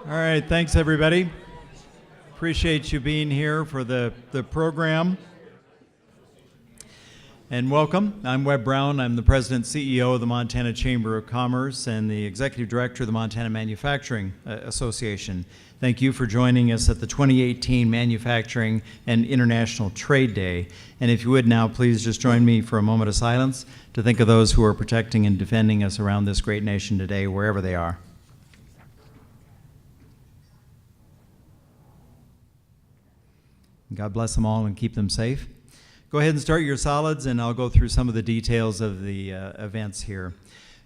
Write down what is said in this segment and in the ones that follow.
All right, thanks everybody. Appreciate you being here for the program. And welcome. I'm Webb Brown. I'm the President and CEO of the Montana Chamber of Commerce and the Executive Director of the Montana Manufacturing Association. Thank you for joining us at the 2018 Manufacturing and International Trade Day. And if you would now, please just join me for a moment of silence to think of those who are protecting and defending us around this great nation today, wherever they are. God bless them all and keep them safe. Go ahead and start your solids, and I'll go through some of the details of the events here.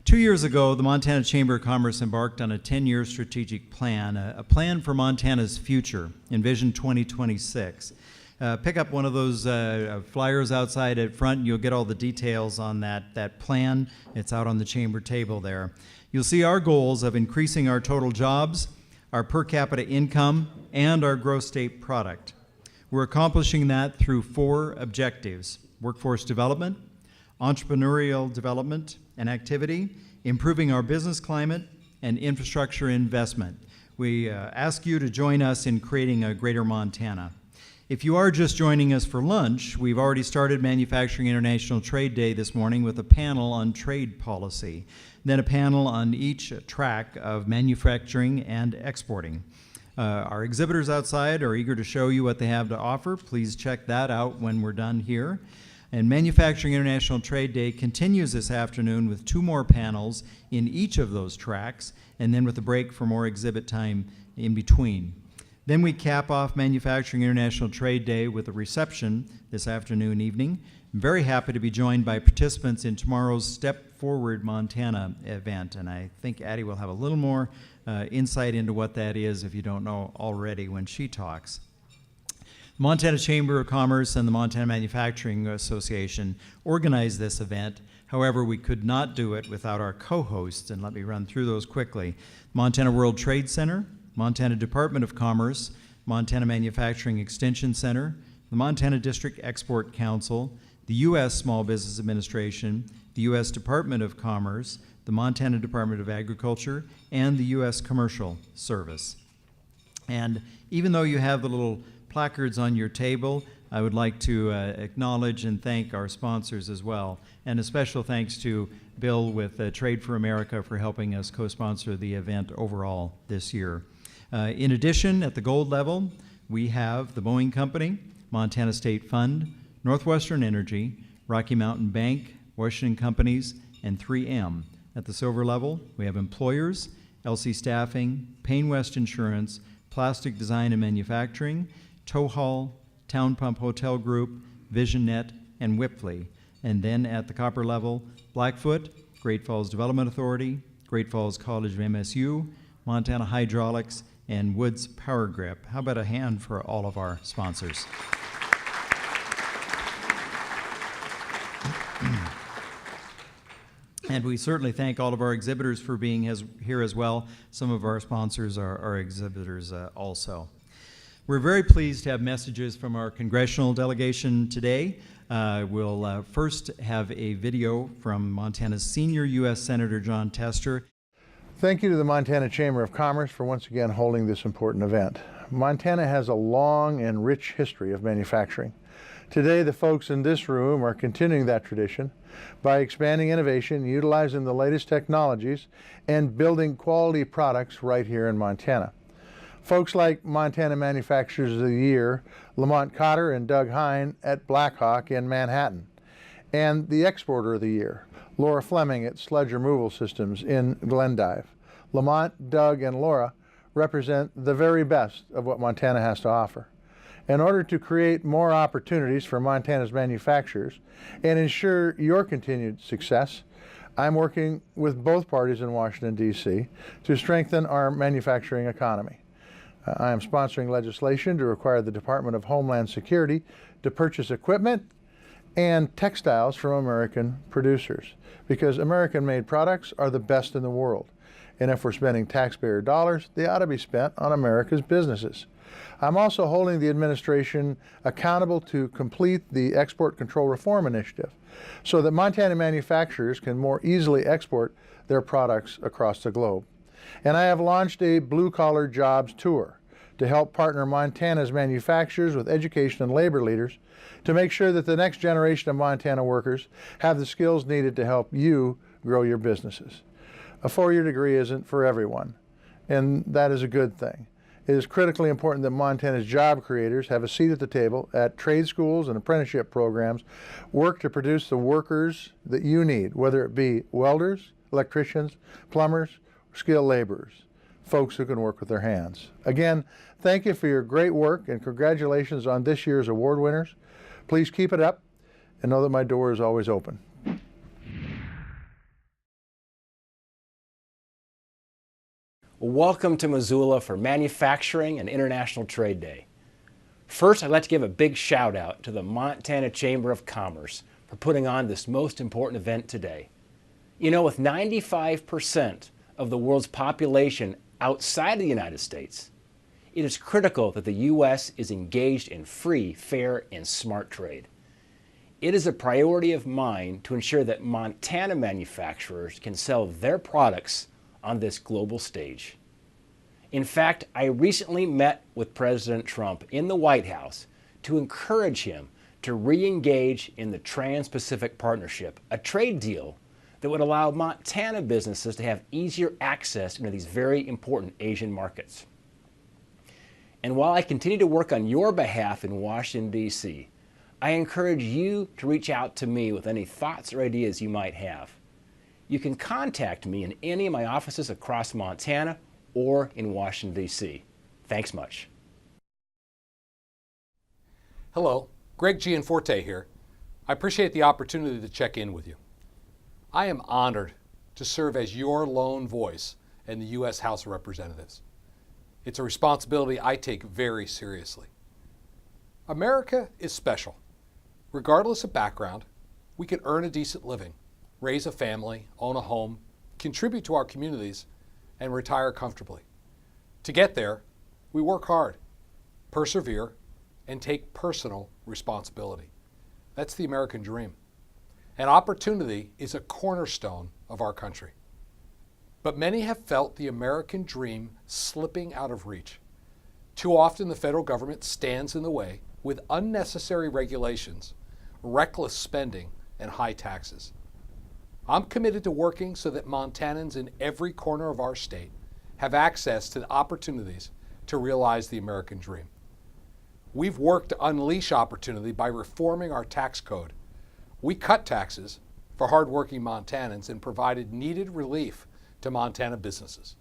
2 years ago, the Montana Chamber of Commerce embarked on a 10-year strategic plan, a plan for Montana's future, Envision 2026. Pick up one of those flyers outside at front, and you'll get all the details on that plan. It's out on the chamber table there. You'll see our goals of increasing our total jobs, our per capita income, and our gross state product. We're accomplishing that through 4 objectives: workforce development, entrepreneurial development and activity, improving our business climate, and infrastructure investment. We ask you to join us in creating a greater Montana. If you are just joining us for lunch, we've already started Manufacturing International Trade Day this morning with a panel on trade policy, then a panel on each track of manufacturing and exporting. Our exhibitors outside are eager to show you what they have to offer. Please check that out when we're done here. And Manufacturing International Trade Day continues this afternoon with 2 more panels in each of those tracks, and then with a break for more exhibit time in between. Then we cap off Manufacturing International Trade Day with a reception this afternoon evening. I'm very happy to be joined by participants in tomorrow's Step Forward Montana event, and I think Addie will have a little more insight into what that is if you don't know already when she talks. The Montana Chamber of Commerce and the Montana Manufacturing Association organized this event. However, we could not do it without our co-hosts, and let me run through those quickly. Montana World Trade Center, Montana Department of Commerce, Montana Manufacturing Extension Center, the Montana District Export Council, the U.S. Small Business Administration, the U.S. Department of Commerce, the Montana Department of Agriculture, and the U.S. Commercial Service. And even though you have the little placards on your table, I would like to acknowledge and thank our sponsors as well. And a special thanks to Bill with Trade for America for helping us co-sponsor the event overall this year. In addition, at the gold level, we have the Boeing Company, Montana State Fund, Northwestern Energy, Rocky Mountain Bank, Washington Companies, and 3M. At the silver level, we have employers, LC Staffing, Payne West Insurance, Plastic Design and Manufacturing, Tow Hall, Town Pump Hotel Group, VisionNet, and Whipley. And then at the copper level, Blackfoot, Great Falls Development Authority, Great Falls College of MSU, Montana Hydraulics, and Woods Power Grip. How about a hand for all of our sponsors? And we certainly thank all of our exhibitors for being here as well. Some of our sponsors are exhibitors also. We're very pleased to have messages from our congressional delegation today. We'll first have a video from Montana's senior U.S. Senator John Tester. Thank you to the Montana Chamber of Commerce for once again holding this important event. Montana has a long and rich history of manufacturing. Today, the folks in this room are continuing that tradition by expanding innovation, utilizing the latest technologies, and building quality products right here in Montana. Folks like Montana Manufacturers of the Year, Lamont Cotter and Doug Hine at Blackhawk in Manhattan, and the Exporter of the Year, Laura Fleming at Sludge Removal Systems in Glendive. Lamont, Doug, and Laura represent the very best of what Montana has to offer. In order to create more opportunities for Montana's manufacturers and ensure your continued success, I'm working with both parties in Washington, D.C. to strengthen our manufacturing economy. I am sponsoring legislation to require the Department of Homeland Security to purchase equipment and textiles from American producers, because American-made products are the best in the world. And if we're spending taxpayer dollars, they ought to be spent on America's businesses. I'm also holding the administration accountable to complete the Export Control Reform Initiative so that Montana manufacturers can more easily export their products across the globe. And I have launched a blue-collar jobs tour to help partner Montana's manufacturers with education and labor leaders to make sure that the next generation of Montana workers have the skills needed to help you grow your businesses. A four-year degree isn't for everyone, and that is a good thing. It is critically important that Montana's job creators have a seat at the table at trade schools and apprenticeship programs, work to produce the workers that you need, whether it be welders, electricians, plumbers, or skilled laborers, folks who can work with their hands. Again, thank you for your great work and congratulations on this year's award winners. Please keep it up and know that my door is always open. Welcome to Missoula for Manufacturing and International Trade Day. First, I'd like to give a big shout out to the Montana Chamber of Commerce for putting on this most important event today. You know, with 95% of the world's population outside the United States, it is critical that the U.S. is engaged in free, fair, and smart trade. It is a priority of mine to ensure that Montana manufacturers can sell their products on this global stage. In fact, I recently met with President Trump in the White House to encourage him to re-engage in the Trans-Pacific Partnership, a trade deal that would allow Montana businesses to have easier access into these very important Asian markets. And while I continue to work on your behalf in Washington, D.C., I encourage you to reach out to me with any thoughts or ideas you might have. You can contact me in any of my offices across Montana or in Washington, D.C. Thanks much. Hello, Greg Gianforte here. I appreciate the opportunity to check in with you. I am honored to serve as your lone voice in the U.S. House of Representatives. It's a responsibility I take very seriously. America is special. Regardless of background, we can earn a decent living, raise a family, own a home, contribute to our communities, and retire comfortably. To get there, we work hard, persevere, and take personal responsibility. That's the American dream. And opportunity is a cornerstone of our country. But many have felt the American dream slipping out of reach. Too often the federal government stands in the way with unnecessary regulations, reckless spending, and high taxes. I'm committed to working so that Montanans in every corner of our state have access to the opportunities to realize the American dream. We've worked to unleash opportunity by reforming our tax code. We cut taxes for hardworking Montanans and provided needed relief to Montana businesses.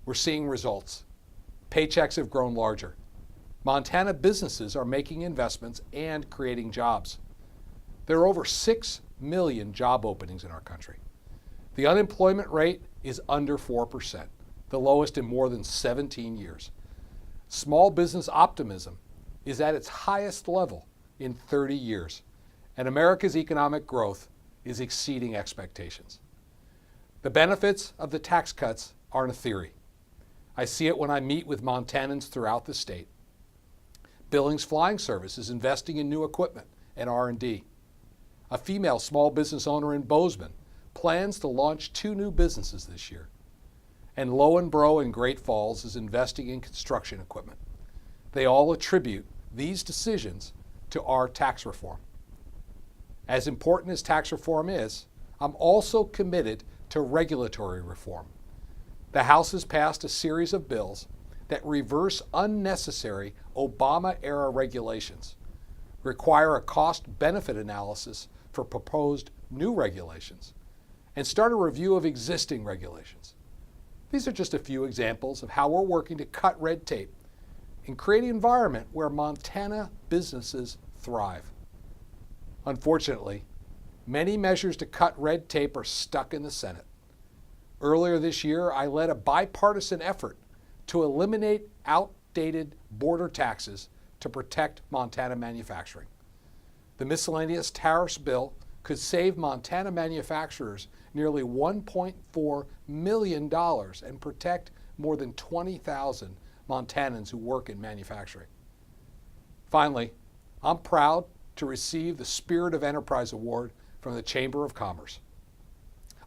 We're seeing results. Paychecks have grown larger. Montana businesses are making investments and creating jobs. There are over 6 million job openings in our country. The unemployment rate is under 4%, the lowest in more than 17 years. Small business optimism is at its highest level in 30 years, and America's economic growth is exceeding expectations. The benefits of the tax cuts aren't a theory. I see it when I meet with Montanans throughout the state. Billings Flying Service is investing in new equipment and R&D. A female small business owner in Bozeman plans to launch 2 new businesses this year. And Lowenbro in Great Falls is investing in construction equipment. They all attribute these decisions to our tax reform. As important as tax reform is, I'm also committed to regulatory reform. The House has passed a series of bills that reverse unnecessary Obama-era regulations, require a cost-benefit analysis for proposed new regulations, and start a review of existing regulations. These are just a few examples of how we're working to cut red tape and create an environment where Montana businesses thrive. Unfortunately, many measures to cut red tape are stuck in the Senate. Earlier this year, I led a bipartisan effort to eliminate outdated border taxes to protect Montana manufacturing. The miscellaneous tariffs bill could save Montana manufacturers nearly $1.4 million and protect more than 20,000 Montanans who work in manufacturing. Finally, I'm proud to receive the Spirit of Enterprise Award from the Chamber of Commerce.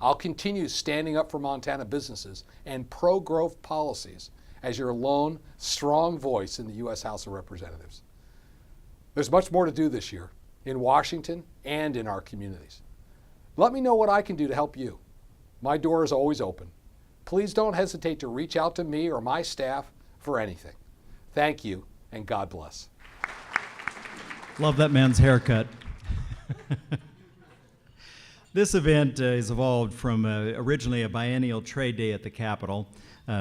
I'll continue standing up for Montana businesses and pro-growth policies as your lone, strong voice in the U.S. House of Representatives. There's much more to do this year in Washington and in our communities. Let me know what I can do to help you. My door is always open. Please don't hesitate to reach out to me or my staff for anything. Thank you, and God bless. Love that man's haircut. This event has evolved from originally a biennial trade day at the Capitol,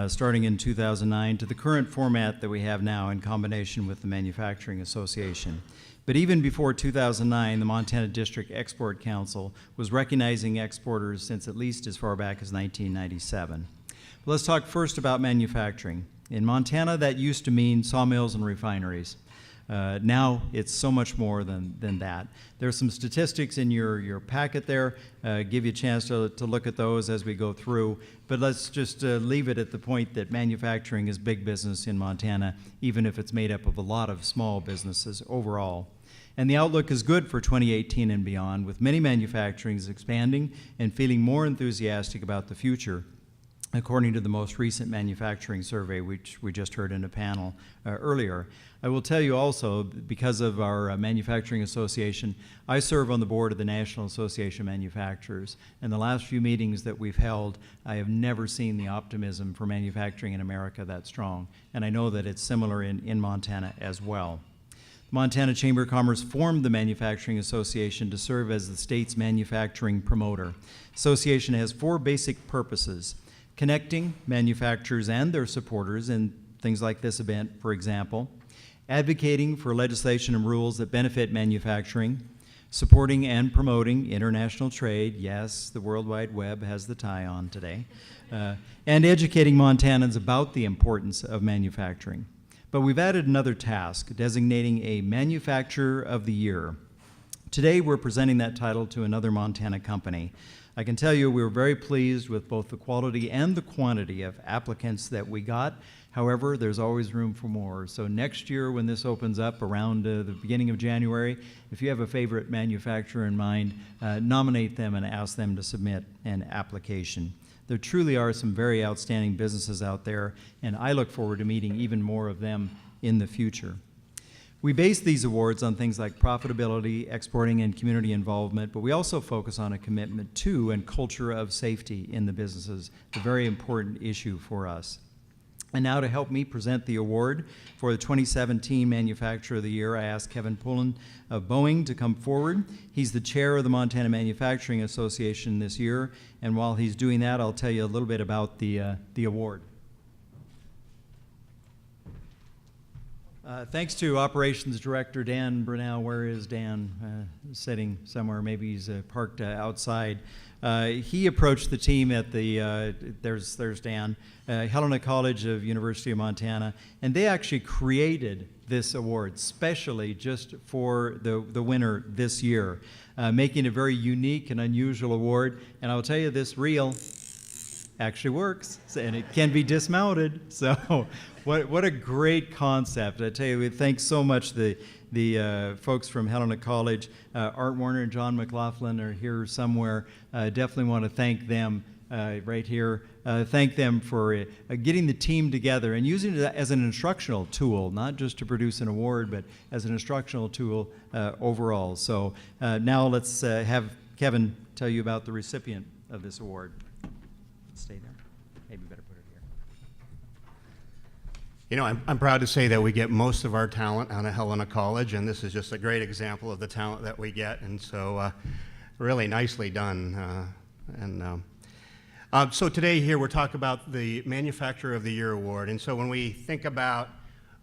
starting in 2009, to the current format that we have now in combination with the Manufacturing Association. But even before 2009, the Montana District Export Council was recognizing exporters since at least as far back as 1997. But let's talk first about manufacturing. In Montana, that used to mean sawmills and refineries. Now it's so much more than that. There's some statistics in your packet there. Give you a chance to look at those as we go through. But let's just leave it at the point that manufacturing is big business in Montana, even if it's made up of a lot of small businesses overall. And the outlook is good for 2018 and beyond, with many manufacturings expanding and feeling more enthusiastic about the future, according to the most recent manufacturing survey, which we just heard in a panel earlier. I will tell you also, because of our Manufacturing Association, I serve on the board of the National Association of Manufacturers. And the last few meetings that we've held, I have never seen the optimism for manufacturing in America that strong. And I know that it's similar in Montana as well. The Montana Chamber of Commerce formed the Manufacturing Association to serve as the state's manufacturing promoter. Association has 4 basic purposes: connecting manufacturers and their supporters in things like this event, for example; advocating for legislation and rules that benefit manufacturing; supporting and promoting international trade — yes, the World Wide Web has the tie on today; and educating Montanans about the importance of manufacturing. But we've added another task, designating a Manufacturer of the Year. Today we're presenting that title to another Montana company. I can tell you we were very pleased with both the quality and the quantity of applicants that we got. However, there's always room for more. So next year when this opens up around the beginning of January, if you have a favorite manufacturer in mind, nominate them and ask them to submit an application. There truly are some very outstanding businesses out there, and I look forward to meeting even more of them in the future. We base these awards on things like profitability, exporting, and community involvement, but we also focus on a commitment to and culture of safety in the businesses, a very important issue for us. And now to help me present the award for the 2017 Manufacturer of the Year, I asked Kevin Pullen of Boeing to come forward. He's the chair of the Montana Manufacturing Association this year, and while he's doing that, I'll tell you a little bit about the award. Thanks to Operations Director Dan Brunel. Where is Dan? Sitting somewhere, maybe he's parked outside. He approached the team at the, there's Dan, Helena College of University of Montana, and they actually created this award specially just for the winner this year, making it a very unique and unusual award. And I'll tell you, this reel actually works, and it can be dismounted. So what a great concept. I tell you, thanks so much the folks from Helena College. Art Warner and John McLaughlin are here somewhere. Definitely want to thank them right here. Thank them for getting the team together and using it as an instructional tool, not just to produce an award, but as an instructional tool overall. So now let's have Kevin tell you about the recipient of this award. Stay there. Maybe better put it here. You know, I'm proud to say that we get most of our talent out of Helena College, and this is just a great example of the talent that we get, and so really nicely done. So today here we're talking about the Manufacturer of the Year Award, and so when we think about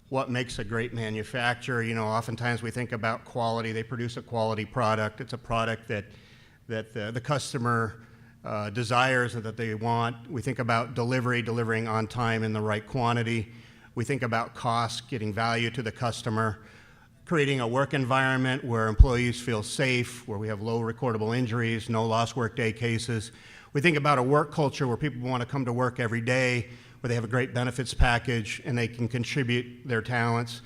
what makes a great manufacturer, you know, oftentimes we think about quality. They produce a quality product. It's a product that the customer desires and that they want. We think about delivering on time in the right quantity. We think about cost, getting value to the customer, creating a work environment where employees feel safe, where we have low recordable injuries, no lost workday cases. We think about a work culture where people want to come to work every day, where they have a great benefits package and they can contribute their talents.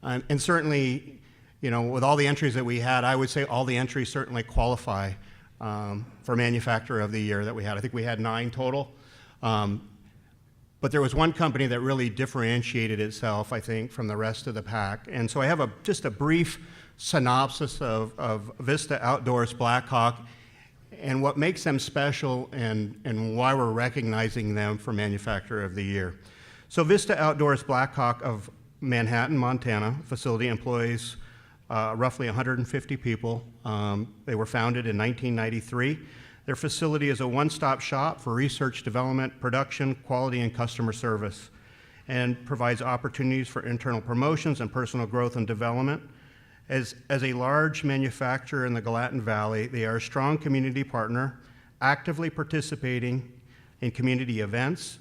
And certainly, you know, with all the entries that we had, I would say all the entries certainly qualify for Manufacturer of the Year that we had. I think we had 9 total. But there was one company that really differentiated itself, I think, from the rest of the pack. And so I have just a brief synopsis of Vista Outdoors Blackhawk and what makes them special and why we're recognizing them for Manufacturer of the Year. So Vista Outdoors Blackhawk of Manhattan, Montana, facility employs roughly 150 people. They were founded in 1993. Their facility is a one-stop shop for research, development, production, quality, and customer service, and provides opportunities for internal promotions and personal growth and development. As a large manufacturer in the Gallatin Valley, they are a strong community partner, actively participating in community events.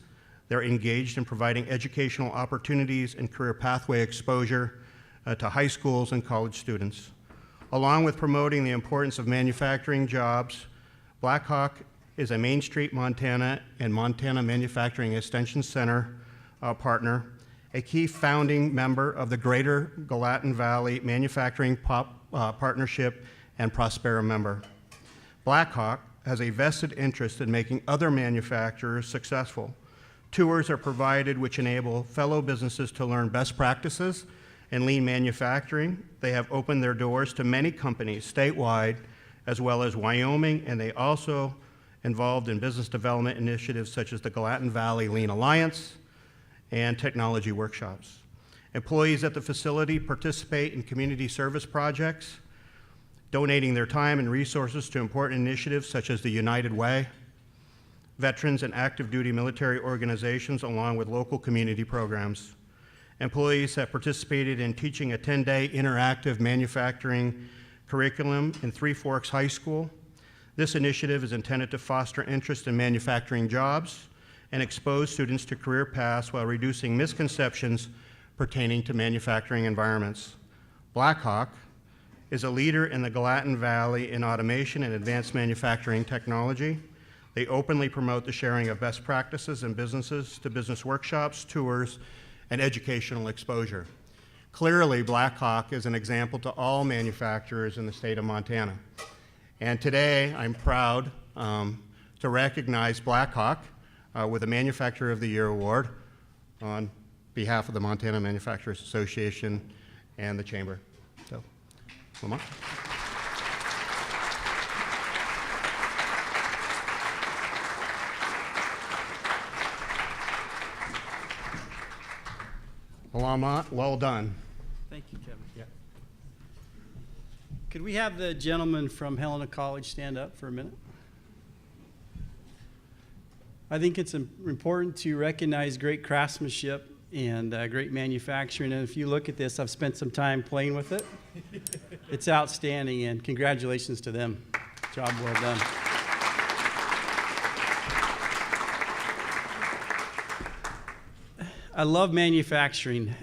They're engaged in providing educational opportunities and career pathway exposure to high schools and college students. Along with promoting the importance of manufacturing jobs, Blackhawk is a Main Street, Montana and Montana Manufacturing Extension Center partner, a key founding member of the Greater Gallatin Valley Manufacturing Partnership and Prospera member. Blackhawk has a vested interest in making other manufacturers successful. Tours are provided which enable fellow businesses to learn best practices in lean manufacturing. They have opened their doors to many companies statewide as well as Wyoming, and they also involved in business development initiatives such as the Gallatin Valley Lean Alliance and technology workshops. Employees at the facility participate in community service projects, donating their time and resources to important initiatives such as the United Way, veterans and active duty military organizations, along with local community programs. Employees have participated in teaching a 10-day interactive manufacturing curriculum in Three Forks High School. This initiative is intended to foster interest in manufacturing jobs and expose students to career paths while reducing misconceptions pertaining to manufacturing environments. Blackhawk is a leader in the Gallatin Valley in automation and advanced manufacturing technology. They openly promote the sharing of best practices in businesses to business workshops, tours, and educational exposure. Clearly, Blackhawk is an example to all manufacturers in the state of Montana. And today, I'm proud to recognize Blackhawk with a Manufacturer of the Year award on behalf of the Montana Manufacturers Association and the Chamber. So, Lamont. Lamont, well done. Thank you, Kevin. Yeah. Could we have the gentleman from Helena College stand up for a minute? I think it's important to recognize great craftsmanship and great manufacturing. And if you look at this, I've spent some time playing with it. It's outstanding, and congratulations to them. Job well done. I love manufacturing,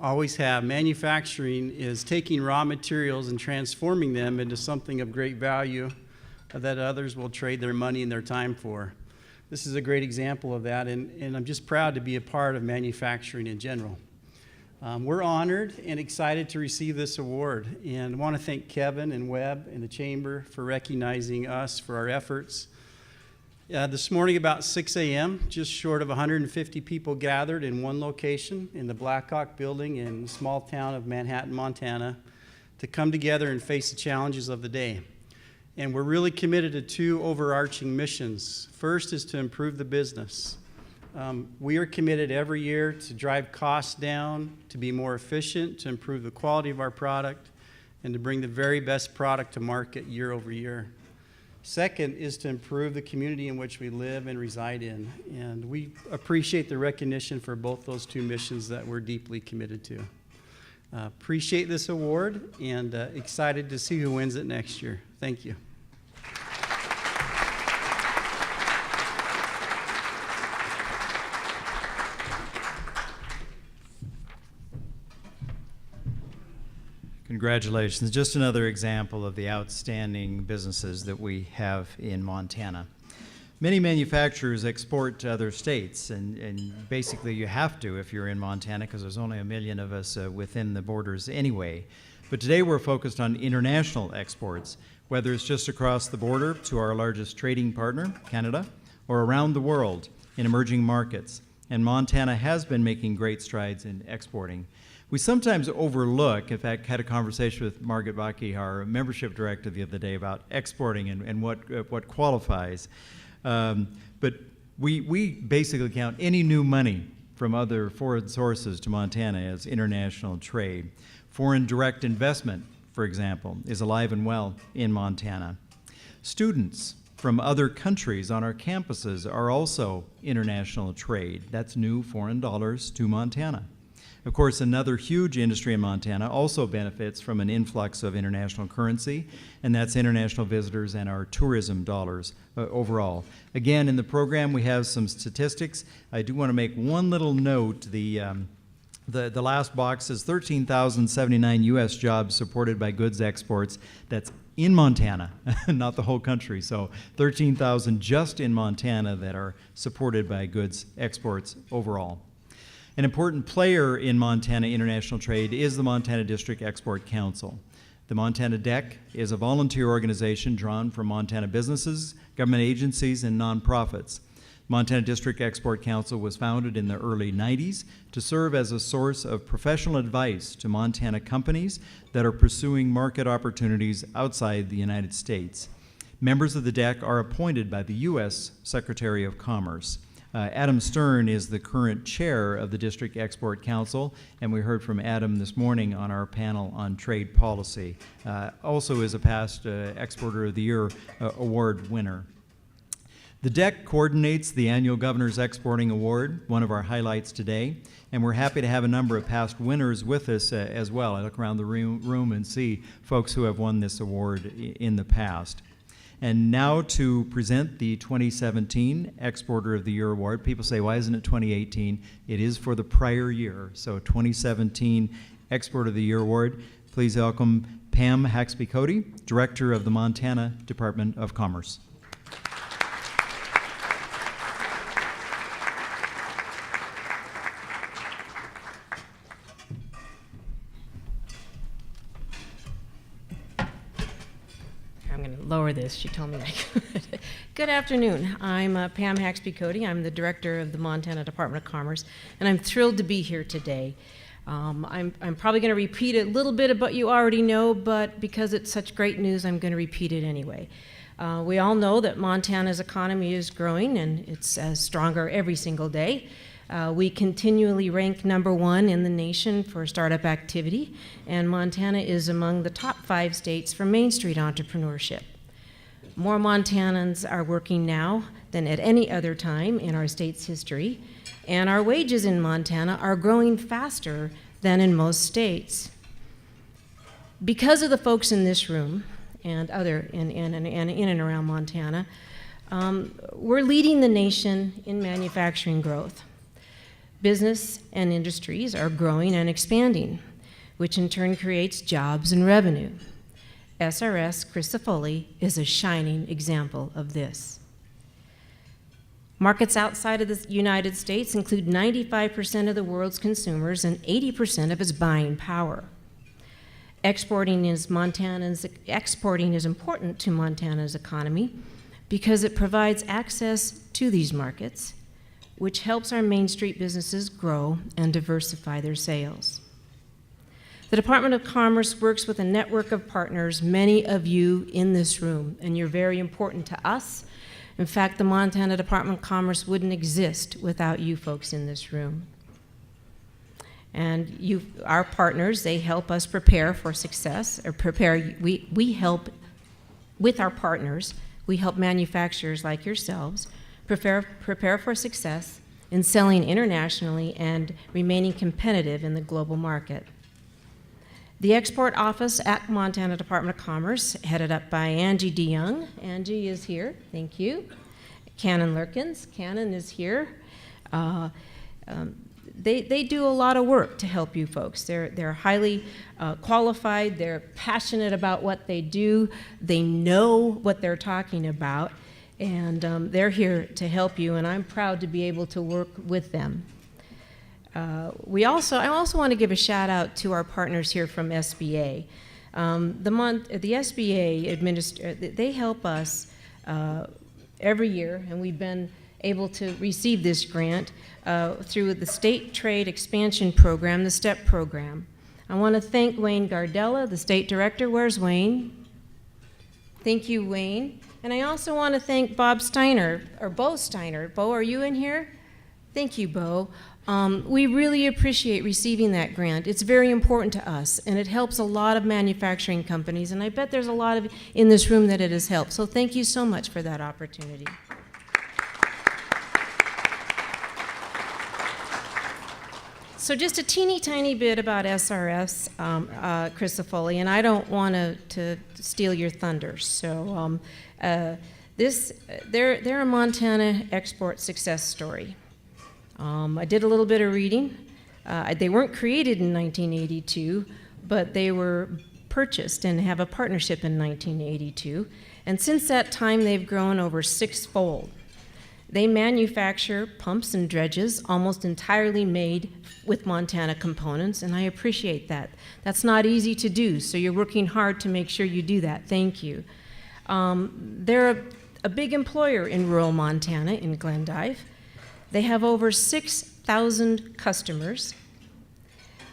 always have. Manufacturing is taking raw materials and transforming them into something of great value that others will trade their money and their time for. This is a great example of that, and I'm just proud to be a part of manufacturing in general. We're honored and excited to receive this award, and I want to thank Kevin and Webb and the Chamber for recognizing us for our efforts. This morning about 6 a.m., just short of 150 people gathered in one location in the Blackhawk building in the small town of Manhattan, Montana, to come together and face the challenges of the day. And we're really committed to 2 overarching missions. First is to improve the business. We are committed every year to drive costs down, to be more efficient, to improve the quality of our product, and to bring the very best product to market year over year. Second is to improve the community in which we live and reside in. And we appreciate the recognition for both those 2 missions that we're deeply committed to. Appreciate this award and excited to see who wins it next year. Thank you. Congratulations. Just another example of the outstanding businesses that we have in Montana. Many manufacturers export to other states, and basically you have to if you're in Montana, because there's only 1 million of us within the borders anyway. But today we're focused on international exports. whether it's just across the border to our largest trading partner, Canada, or around the world in emerging markets. And Montana has been making great strides in exporting. We sometimes overlook, in fact, had a conversation with Margaret Baki, our membership director, the other day about exporting and what qualifies. But we basically count any new money from other foreign sources to Montana as international trade. Foreign direct investment, for example, is alive and well in Montana. Students from other countries on our campuses are also international trade. That's new foreign dollars to Montana. Of course, another huge industry in Montana also benefits from an influx of international currency, and that's international visitors and our tourism dollars overall. Again, in the program, we have some statistics. I do want to make one little note. The last box is 13,079 U.S. jobs supported by goods exports. That's in Montana, not the whole country. So 13,000 just in Montana that are supported by goods exports overall. An important player in Montana international trade is the Montana District Export Council. The Montana DEC is a volunteer organization drawn from Montana businesses, government agencies, and nonprofits. Montana District Export Council was founded in the early 90s to serve as a source of professional advice to Montana companies that are pursuing market opportunities outside the United States. Members of the DEC are appointed by the U.S. Secretary of Commerce. Adam Stern is the current chair of the District Export Council, and we heard from Adam this morning on our panel on trade policy. Also is a past Exporter of the Year award winner. The DEC coordinates the annual Governor's Exporting Award, one of our highlights today, and we're happy to have a number of past winners with us as well. I look around the room and see folks who have won this award in the past. And now to present the 2017 Exporter of the Year Award. People say, why isn't it 2018? It is for the prior year. So 2017 Exporter of the Year Award. Please welcome Pam Haxby-Cody, Director of the Montana Department of Commerce. Lower this, she told me I could. Good afternoon, I'm Pam Haxby-Cody. I'm the Director of the Montana Department of Commerce, and I'm thrilled to be here today. I'm probably going to repeat a little bit of what you already know, but because it's such great news, I'm going to repeat it anyway. We all know that Montana's economy is growing, and it's stronger every single day. We continually rank #1 in the nation for startup activity, and Montana is among the top 5 states for Main Street entrepreneurship. More Montanans are working now than at any other time in our state's history, and our wages in Montana are growing faster than in most states. Because of the folks in this room and other in and around Montana, we're leading the nation in manufacturing growth. Business and industries are growing and expanding, which in turn creates jobs and revenue. SRS Crisafulli is a shining example of this. Markets outside of the United States include 95% of the world's consumers and 80% of its buying power. Exporting is important to Montana's economy because it provides access to these markets, which helps our Main Street businesses grow and diversify their sales. The Department of Commerce works with a network of partners, many of you in this room, and you're very important to us. In fact, the Montana Department of Commerce wouldn't exist without you folks in this room. And you, our partners, they help us prepare for success, or we help, with our partners, we help manufacturers like yourselves prepare for success in selling internationally and remaining competitive in the global market. The Export Office at Montana Department of Commerce, headed up by Angie DeYoung. Angie is here, thank you. Cannon Lurkins, Cannon is here. They do a lot of work to help you folks. They're highly qualified, they're passionate about what they do, they know what they're talking about, and they're here to help you, and I'm proud to be able to work with them. I also want to give a shout out to our partners here from SBA. The SBA they help us every year, and we've been able to receive this grant through the State Trade Expansion Program, the STEP program. I want to thank Wayne Gardella, the state director. Where's Wayne? Thank you, Wayne. And I also want to thank Bob Steiner, or Bo Steiner. Bo, are you in here? Thank you, Bo. We really appreciate receiving that grant. It's very important to us, and it helps a lot of manufacturing companies, and I bet there's a lot of in this room that it has helped. So thank you so much for that opportunity. So just a teeny tiny bit about SRS, Crisafulli, and I don't want to steal your thunder. So they're a Montana export success story. I did a little bit of reading. They weren't created in 1982, but they were purchased and have a partnership in 1982. And since that time, they've grown over sixfold. They manufacture pumps and dredges almost entirely made with Montana components, and I appreciate that. That's not easy to do, so you're working hard to make sure you do that. Thank you. They're a big employer in rural Montana, in Glendive. They have over 6,000 customers.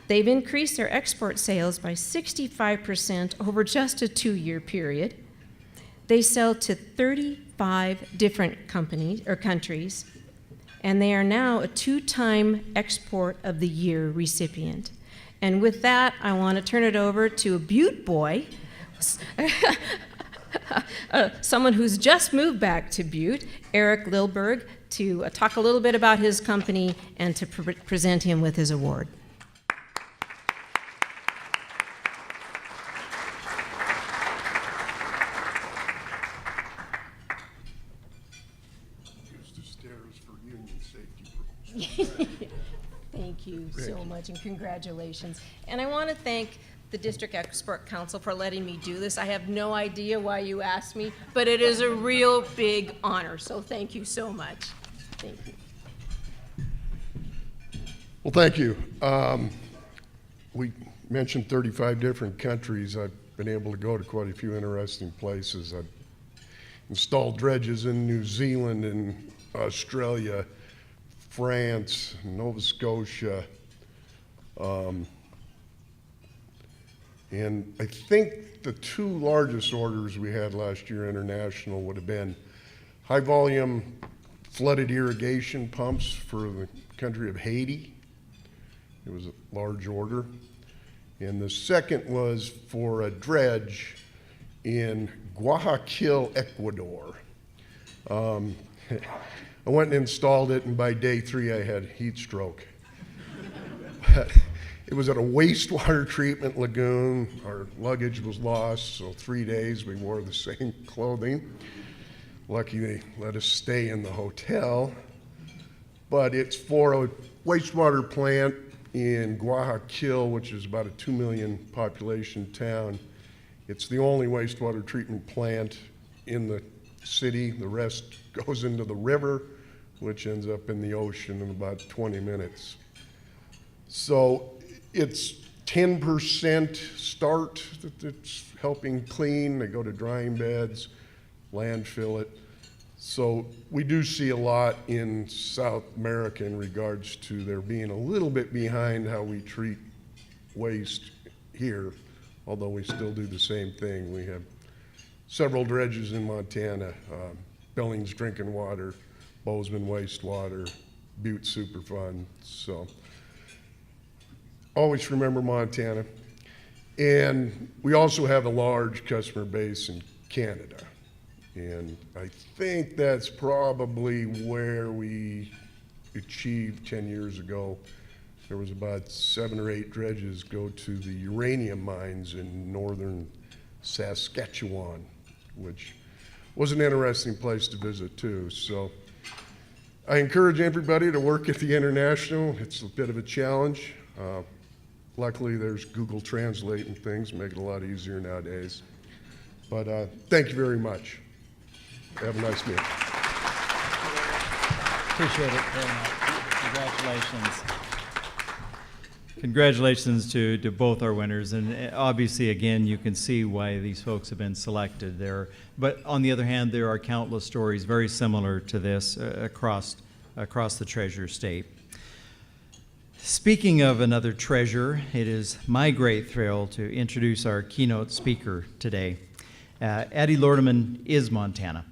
They've increased their export sales by 65% over just a 2-year period. They sell to 35 different companies or countries, and they are now a 2-time Export of the Year recipient. And with that, I want to turn it over to a Butte boy, someone who's just moved back to Butte, Eric Lilberg, to talk a little bit about his company and to present him with his award. Thank you so much, and congratulations. And I want to thank the District Export Council for letting me do this. I have no idea why you asked me, but it is a real big honor, so thank you so much. Thank you. Well, thank you. We mentioned 35 different countries. I've been able to go to quite a few interesting places. I've installed dredges in New Zealand and Australia, France, Nova Scotia, and I think the 2 largest orders we had last year international would have been high volume flooded irrigation pumps for the country of Haiti. It was a large order. And the second was for a dredge in Guayaquil, Ecuador. I went and installed it, and by day 3 I had heat stroke. But it was at a wastewater treatment lagoon. Our luggage was lost, so 3 days we wore the same clothing. Lucky they let us stay in the hotel. But it's for a wastewater plant in Guayaquil, which is about a 2 million population town. It's the only wastewater treatment plant in the city. The rest goes into the river, which ends up in the ocean in about 20 minutes. So it's 10% start that it's helping clean. They go to drying beds, landfill it. So we do see a lot in South America in regards to there being a little bit behind how we treat waste here, although we still do the same thing. We have several dredges in Montana, Billings Drinking Water, Bozeman Wastewater, Butte Superfund. So always remember Montana. And we also have a large customer base in Canada. And I think that's probably where we achieved 10 years ago. There was about 7 or 8 dredges go to the uranium mines in northern Saskatchewan, which was an interesting place to visit too. So I encourage everybody to work at the International. It's a bit of a challenge. Luckily there's Google Translate and things, make it a lot easier nowadays. But thank you very much. Have a nice meal. Appreciate it very much. Congratulations. Congratulations to both our winners, and obviously, again, you can see why these folks have been selected there. But on the other hand, there are countless stories very similar to this across the Treasure State. Speaking of another treasure, it is my great thrill to introduce our keynote speaker today. Addie Lordeman is Montana.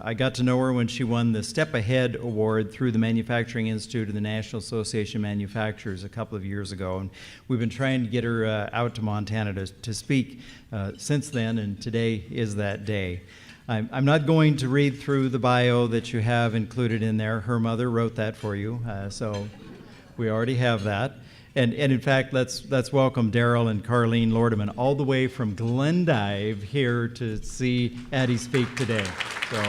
I got to know her when she won the Step Ahead Award through the Manufacturing Institute of the National Association of Manufacturers a couple of years ago, and we've been trying to get her out to Montana to speak since then, and today is that day. I'm not going to read through the bio that you have included in there. Her mother wrote that for you, so we already have that. And in fact, let's welcome Daryl and Carlene Lordeman all the way from Glendive here to see Addie speak today. So,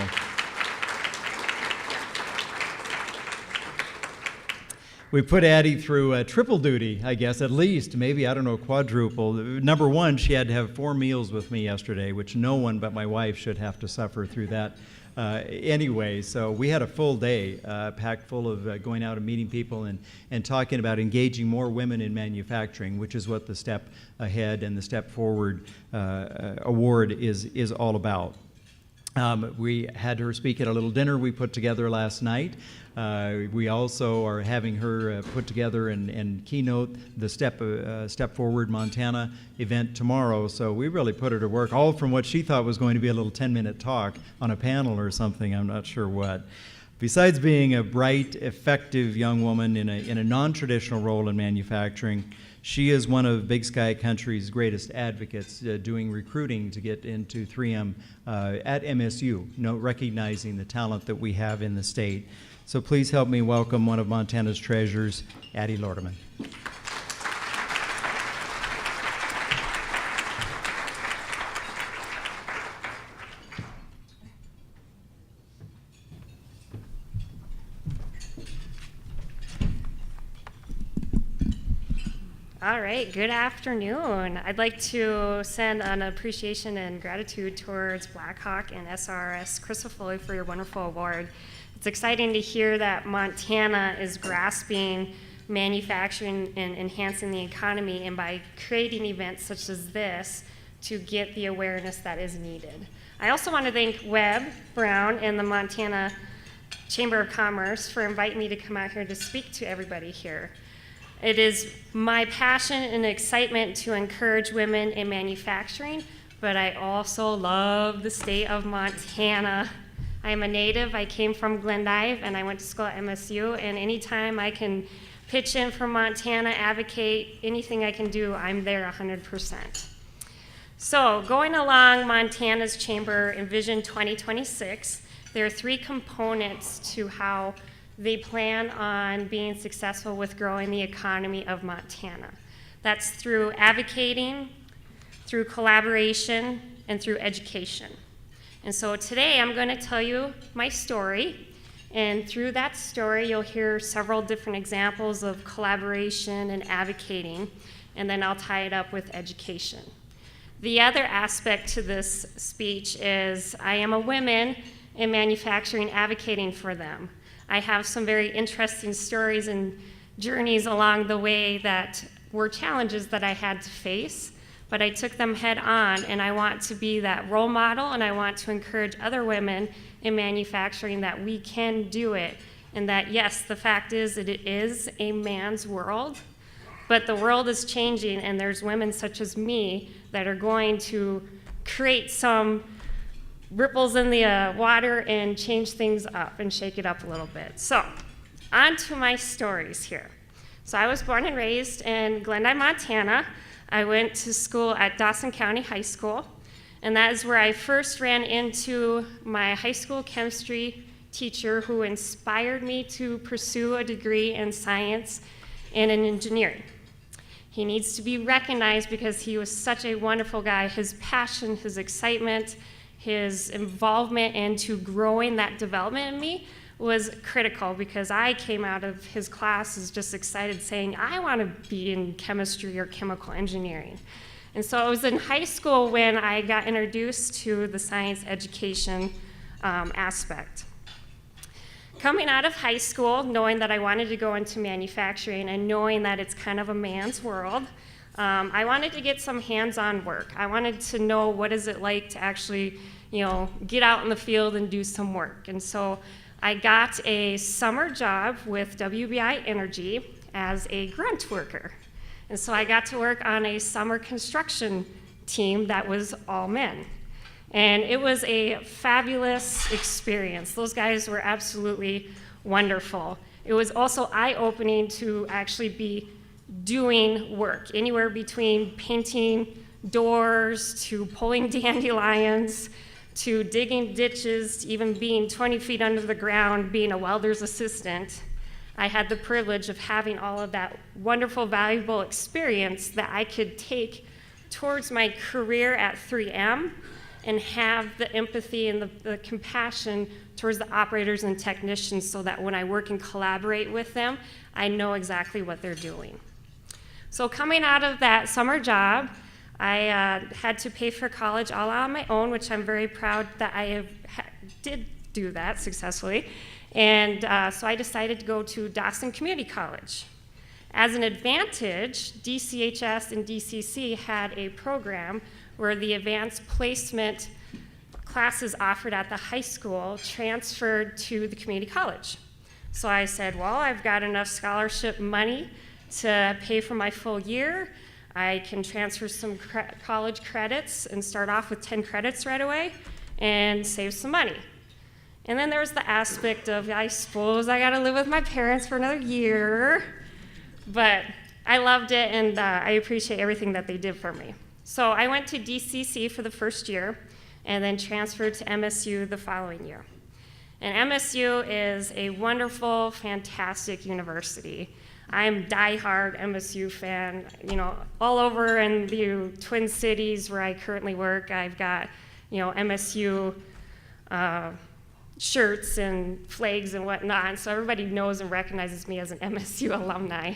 we put Addie through triple duty, I guess, at least, maybe, I don't know, quadruple. Number one, she had to have 4 meals with me yesterday, which no one but my wife should have to suffer through that. Anyway, so we had a full day packed full of going out and meeting people and talking about engaging more women in manufacturing, which is what the Step Ahead and the Step Forward Award is all about. We had her speak at a little dinner we put together last night. We also are having her put together and keynote the Step Forward Montana event tomorrow. So we really put her to work, all from what she thought was going to be a little 10-minute talk on a panel or something, I'm not sure what. Besides being a bright, effective young woman in a non-traditional role in manufacturing, she is one of Big Sky Country's greatest advocates, doing recruiting to get into 3M at MSU, recognizing the talent that we have in the state. So please help me welcome one of Montana's treasures, Addie Lordeman. All right, good afternoon. I'd like to send an appreciation and gratitude towards Blackhawk and SRS Chrysophilia for your wonderful award. It's exciting to hear that Montana is grasping manufacturing and enhancing the economy, and by creating events such as this to get the awareness that is needed. I also want to thank Webb Brown and the Montana Chamber of Commerce for inviting me to come out here to speak to everybody here. It is my passion and excitement to encourage women in manufacturing, but I also love the state of Montana. I am a native. I came from Glendive, and I went to school at MSU, and anytime I can pitch in for Montana, advocate, anything I can do, I'm there 100%. So going along Montana's Chamber and Vision 2026, there are 3 components to how they plan on being successful with growing the economy of Montana. That's through advocating, through collaboration, and through education. And so today I'm going to tell you my story, and through that story you'll hear several different examples of collaboration and advocating, and then I'll tie it up with education. The other aspect to this speech is I am a woman in manufacturing advocating for them. I have some very interesting stories and journeys along the way that were challenges that I had to face, but I took them head on, and I want to be that role model, and I want to encourage other women in manufacturing that we can do it, and that yes, the fact is that it is a man's world, but the world is changing, and there's women such as me that are going to create some ripples in the water and change things up and shake it up a little bit. So, on to my stories here. So I was born and raised in Glendive, Montana. I went to school at Dawson County High School, and that is where I first ran into my high school chemistry teacher who inspired me to pursue a degree in science and in engineering. He needs to be recognized because he was such a wonderful guy. His passion, his excitement, his involvement into growing that development in me was critical, because I came out of his classes just excited saying, I want to be in chemistry or chemical engineering. And so it was in high school when I got introduced to the science education aspect. coming out of high school, knowing that I wanted to go into manufacturing and knowing that it's kind of a man's world, I wanted to get some hands-on work. I wanted to know what is it like to actually, get out in the field and do some work. And so I got a summer job with WBI Energy as a grunt worker. And so I got to work on a summer construction team that was all men. And it was a fabulous experience. Those guys were absolutely wonderful. It was also eye-opening to actually be doing work, anywhere between painting doors to pulling dandelions to digging ditches, to even being 20 feet under the ground, being a welder's assistant. I had the privilege of having all of that wonderful, valuable experience that I could take towards my career at 3M and have the empathy and the compassion towards the operators and technicians so that when I work and collaborate with them, I know exactly what they're doing. So coming out of that summer job, I had to pay for college all on my own, which I'm very proud that I did do that successfully. And so I decided to go to Dawson Community College. As an advantage, DCHS and DCC had a program where the advanced placement classes offered at the high school transferred to the community college. So I said, well, I've got enough scholarship money to pay for my full year. I can transfer some college credits and start off with 10 credits right away and save some money. And then there's the aspect of, I suppose I gotta live with my parents for another year, but I loved it and I appreciate everything that they did for me. So I went to DCC for the first year and then transferred to MSU the following year. And MSU is a wonderful, fantastic university. I'm a diehard MSU fan, all over in the Twin Cities where I currently work. I've got, MSU shirts and flags and whatnot, and so everybody knows and recognizes me as an MSU alumni.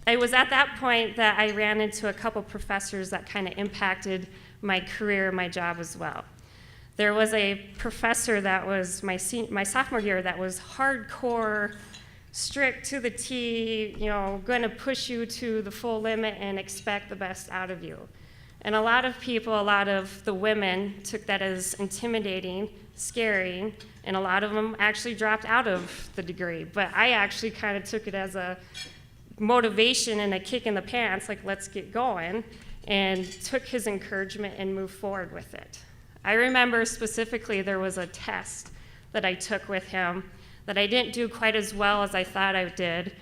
It was at that point that I ran into a couple professors that kind of impacted my career, my job as well. There was a professor that was my sophomore year that was hardcore, strict to the T, going to push you to the full limit and expect the best out of you. And a lot of people, a lot of the women took that as intimidating, scaring, and a lot of them actually dropped out of the degree. But I actually kind of took it as a motivation and a kick in the pants, like let's get going, and took his encouragement and moved forward with it. I remember specifically there was a test that I took with him that I didn't do quite as well as I thought I did.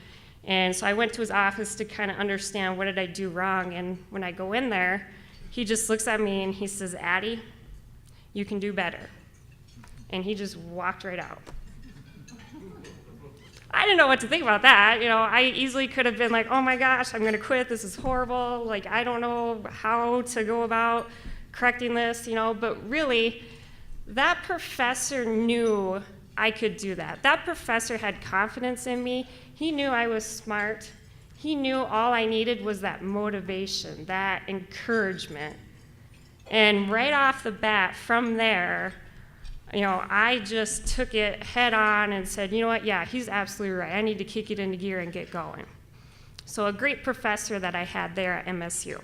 And so I went to his office to kind of understand what did I do wrong. And when I go in there, he just looks at me and he says, Addie, you can do better. And he just walked right out. I didn't know what to think about that. I easily could have been like, oh my gosh, I'm gonna quit, this is horrible. Like, I don't know how to go about correcting this, but really, that professor knew I could do that. That professor had confidence in me. He knew I was smart. He knew all I needed was that motivation, that encouragement. And right off the bat, from there, I just took it head on and said, you know what, yeah, he's absolutely right. I need to kick it into gear and get going. So a great professor that I had there at MSU.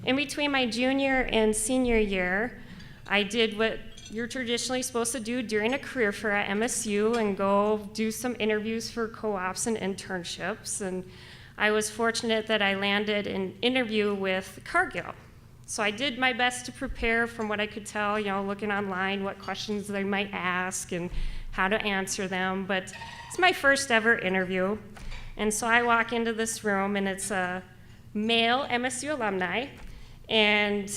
In between my junior and senior year, I did what you're traditionally supposed to do during a career fair at MSU and go do some interviews for co-ops and internships. And I was fortunate that I landed an interview with Cargill. So I did my best to prepare from what I could tell, looking online, what questions they might ask and how to answer them. But it's my first ever interview. And so I walk into this room and it's a male MSU alumni. And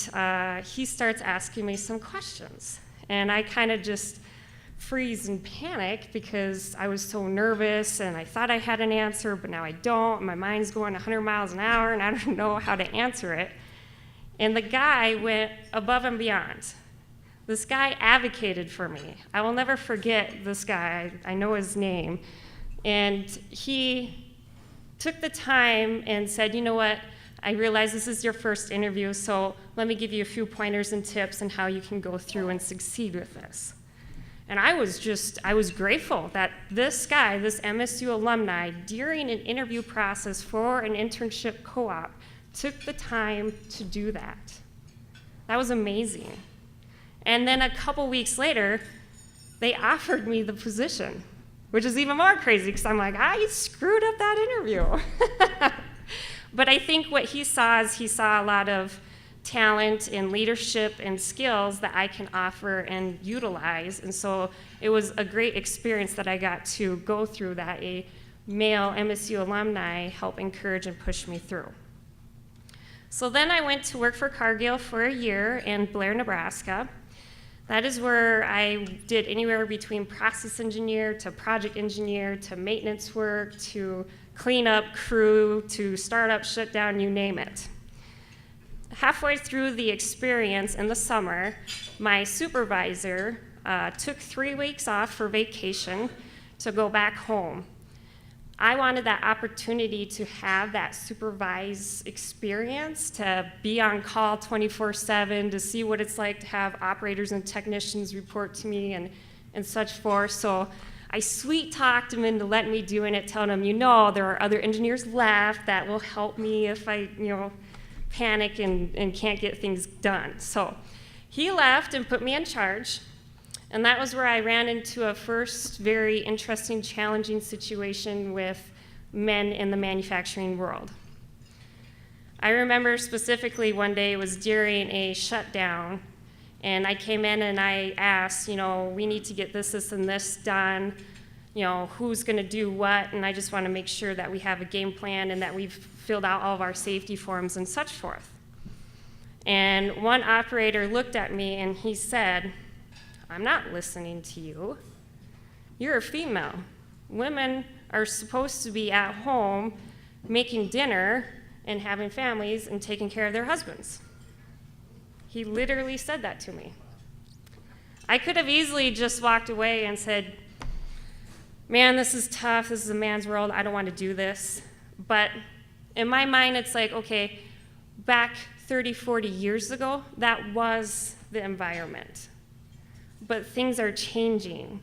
he starts asking me some questions. And I kind of just freeze and panic because I was so nervous and I thought I had an answer, but now I don't. My mind's going 100 miles an hour and I don't know how to answer it. And the guy went above and beyond. This guy advocated for me. I will never forget this guy. I know his name. And he took the time and said, you know what, I realize this is your first interview, so let me give you a few pointers and tips on how you can go through and succeed with this. And I was grateful that this guy, this MSU alumni, during an interview process for an internship co-op, took the time to do that. That was amazing. And then a couple weeks later, they offered me the position, which is even more crazy because I'm like, I screwed up that interview. But I think what he saw is he saw a lot of talent and leadership and skills that I can offer and utilize. And so it was a great experience that I got to go through that a male MSU alumni helped encourage and push me through. So then I went to work for Cargill for a year in Blair, Nebraska. That is where I did anywhere between process engineer to project engineer to maintenance work to cleanup crew to startup, shutdown, you name it. Halfway through the experience in the summer, my supervisor took 3 weeks off for vacation to go back home. I wanted that opportunity to have that supervised experience, to be on call 24/7, to see what it's like to have operators and technicians report to me and such forth. So I sweet talked him into letting me doing it, telling him, there are other engineers left that will help me if I, panic and can't get things done. So he left and put me in charge. And that was where I ran into a first very interesting, challenging situation with men in the manufacturing world. I remember specifically one day it was during a shutdown, and I came in and I asked, we need to get this, and this done, who's gonna do what, and I just wanna make sure that we have a game plan and that we've filled out all of our safety forms and such forth. And one operator looked at me and he said, I'm not listening to you. You're a female. Women are supposed to be at home making dinner and having families and taking care of their husbands. He literally said that to me. I could have easily just walked away and said, man, this is tough. This is a man's world. I don't want to do this. But in my mind, it's like, okay, back 30, 40 years ago, that was the environment. But things are changing.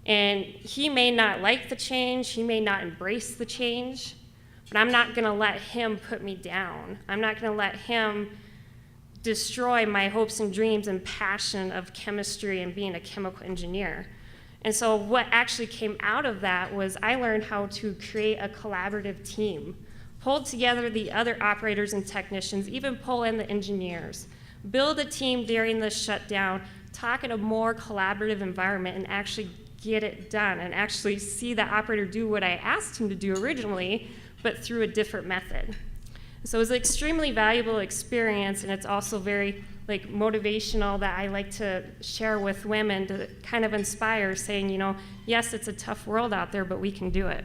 And he may not like the change, he may not embrace the change, but I'm not gonna let him put me down. I'm not gonna let him destroy my hopes and dreams and passion of chemistry and being a chemical engineer. And so what actually came out of that was I learned how to create a collaborative team, pull together the other operators and technicians, even pull in the engineers, build a team during the shutdown, talk in a more collaborative environment and actually get it done and actually see the operator do what I asked him to do originally, but through a different method. So it was an extremely valuable experience, and it's also very motivational that I like to share with women to kind of inspire, saying, yes, it's a tough world out there, but we can do it.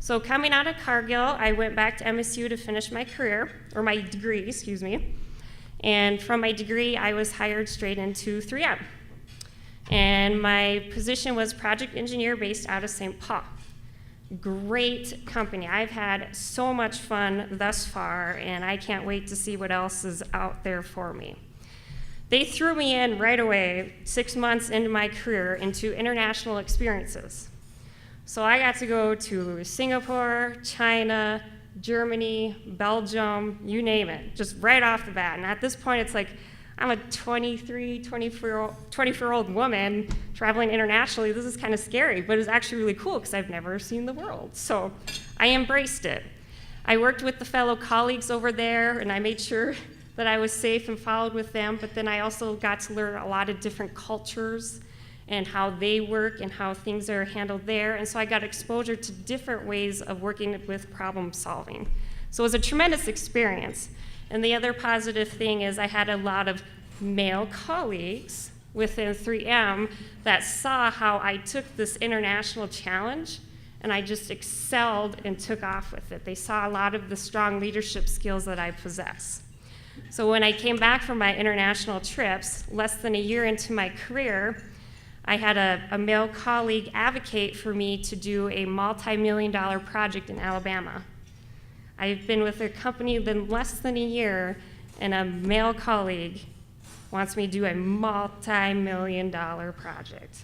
So coming out of Cargill, I went back to MSU to finish my career, or my degree, excuse me. And from my degree, I was hired straight into 3M. And my position was project engineer based out of St. Paul. Great company. I've had so much fun thus far, and I can't wait to see what else is out there for me. They threw me in right away, 6 months into my career, into international experiences. So I got to go to Singapore, China, Germany, Belgium, you name it, just right off the bat. And at this point, it's like, I'm a 24-year-old woman traveling internationally. This is kind of scary, but it's actually really cool because I've never seen the world. So I embraced it. I worked with the fellow colleagues over there, and I made sure that I was safe and followed with them, but then I also got to learn a lot of different cultures and how they work and how things are handled there. And so I got exposure to different ways of working with problem solving. So it was a tremendous experience. And the other positive thing is I had a lot of male colleagues within 3M that saw how I took this international challenge and I just excelled and took off with it. They saw a lot of the strong leadership skills that I possess. So when I came back from my international trips, less than a year into my career, I had a male colleague advocate for me to do a multi-million-dollar project in Alabama. I've been with the company less than a year, and a male colleague wants me to do a multi-million-dollar project.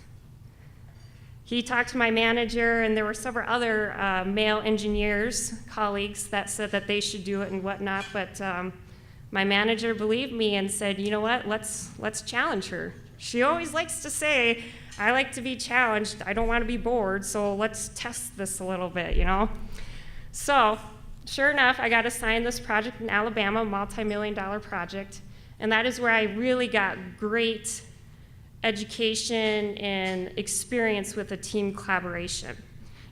He talked to my manager, and there were several other male engineers, colleagues, that said that they should do it and whatnot, but my manager believed me and said, you know what, let's challenge her. She always likes to say, I like to be challenged, I don't want to be bored, so let's test this a little bit, you know? So, sure enough, I got assigned this project in Alabama, a multi-million-dollar project, and that is where I really got great education and experience with a team collaboration.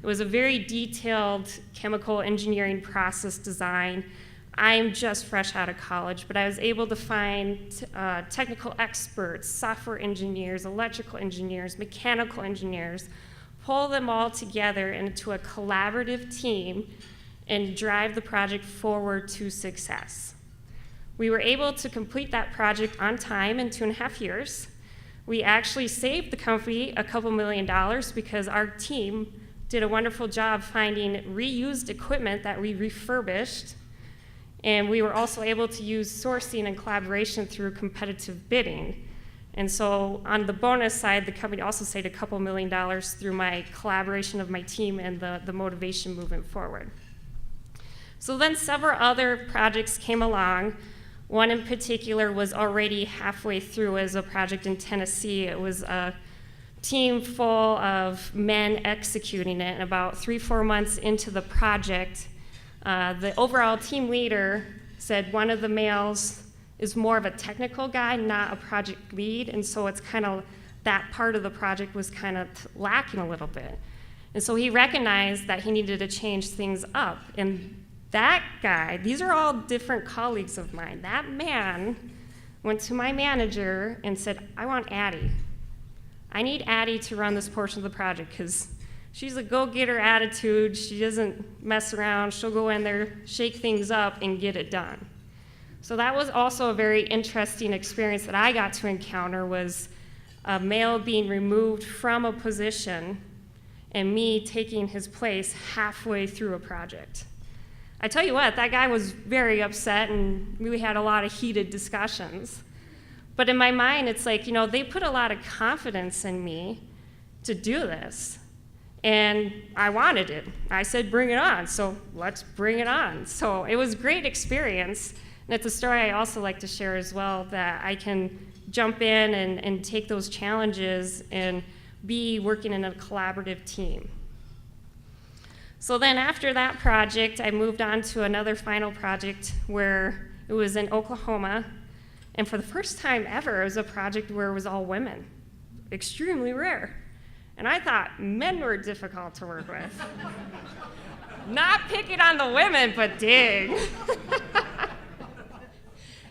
It was a very detailed chemical engineering process design. I'm just fresh out of college, but I was able to find technical experts, software engineers, electrical engineers, mechanical engineers, pull them all together into a collaborative team and drive the project forward to success. We were able to complete that project on time in 2.5 years. We actually saved the company a couple $1 million because our team did a wonderful job finding reused equipment that we refurbished, and we were also able to use sourcing and collaboration through competitive bidding. And so on the bonus side, the company also saved a couple $1 million through my collaboration of my team and the motivation moving forward. So then several other projects came along. One in particular was already halfway through as a project in Tennessee. It was a team full of men executing it, and about 3-4 months into the project, the overall team leader said one of the males is more of a technical guy, not a project lead, and so it's kind of, that part of the project was kind of lacking a little bit. And so he recognized that he needed to change things up, and that guy, these are all different colleagues of mine, that man went to my manager and said, I want Addie. I need Addie to run this portion of the project because she's a go-getter attitude, she doesn't mess around, she'll go in there, shake things up, and get it done. So that was also a very interesting experience that I got to encounter, was a male being removed from a position and me taking his place halfway through a project. I tell you what, that guy was very upset, and we had a lot of heated discussions. But in my mind, it's like, you know, they put a lot of confidence in me to do this, and I wanted it. I said, bring it on, so let's bring it on. So it was a great experience, and it's a story I also like to share as well, that I can jump in and take those challenges and be working in a collaborative team. So then after that project, I moved on to another final project where it was in Oklahoma. And for the first time ever, it was a project where it was all women. Extremely rare. And I thought men were difficult to work with. Not picking on the women, but dang.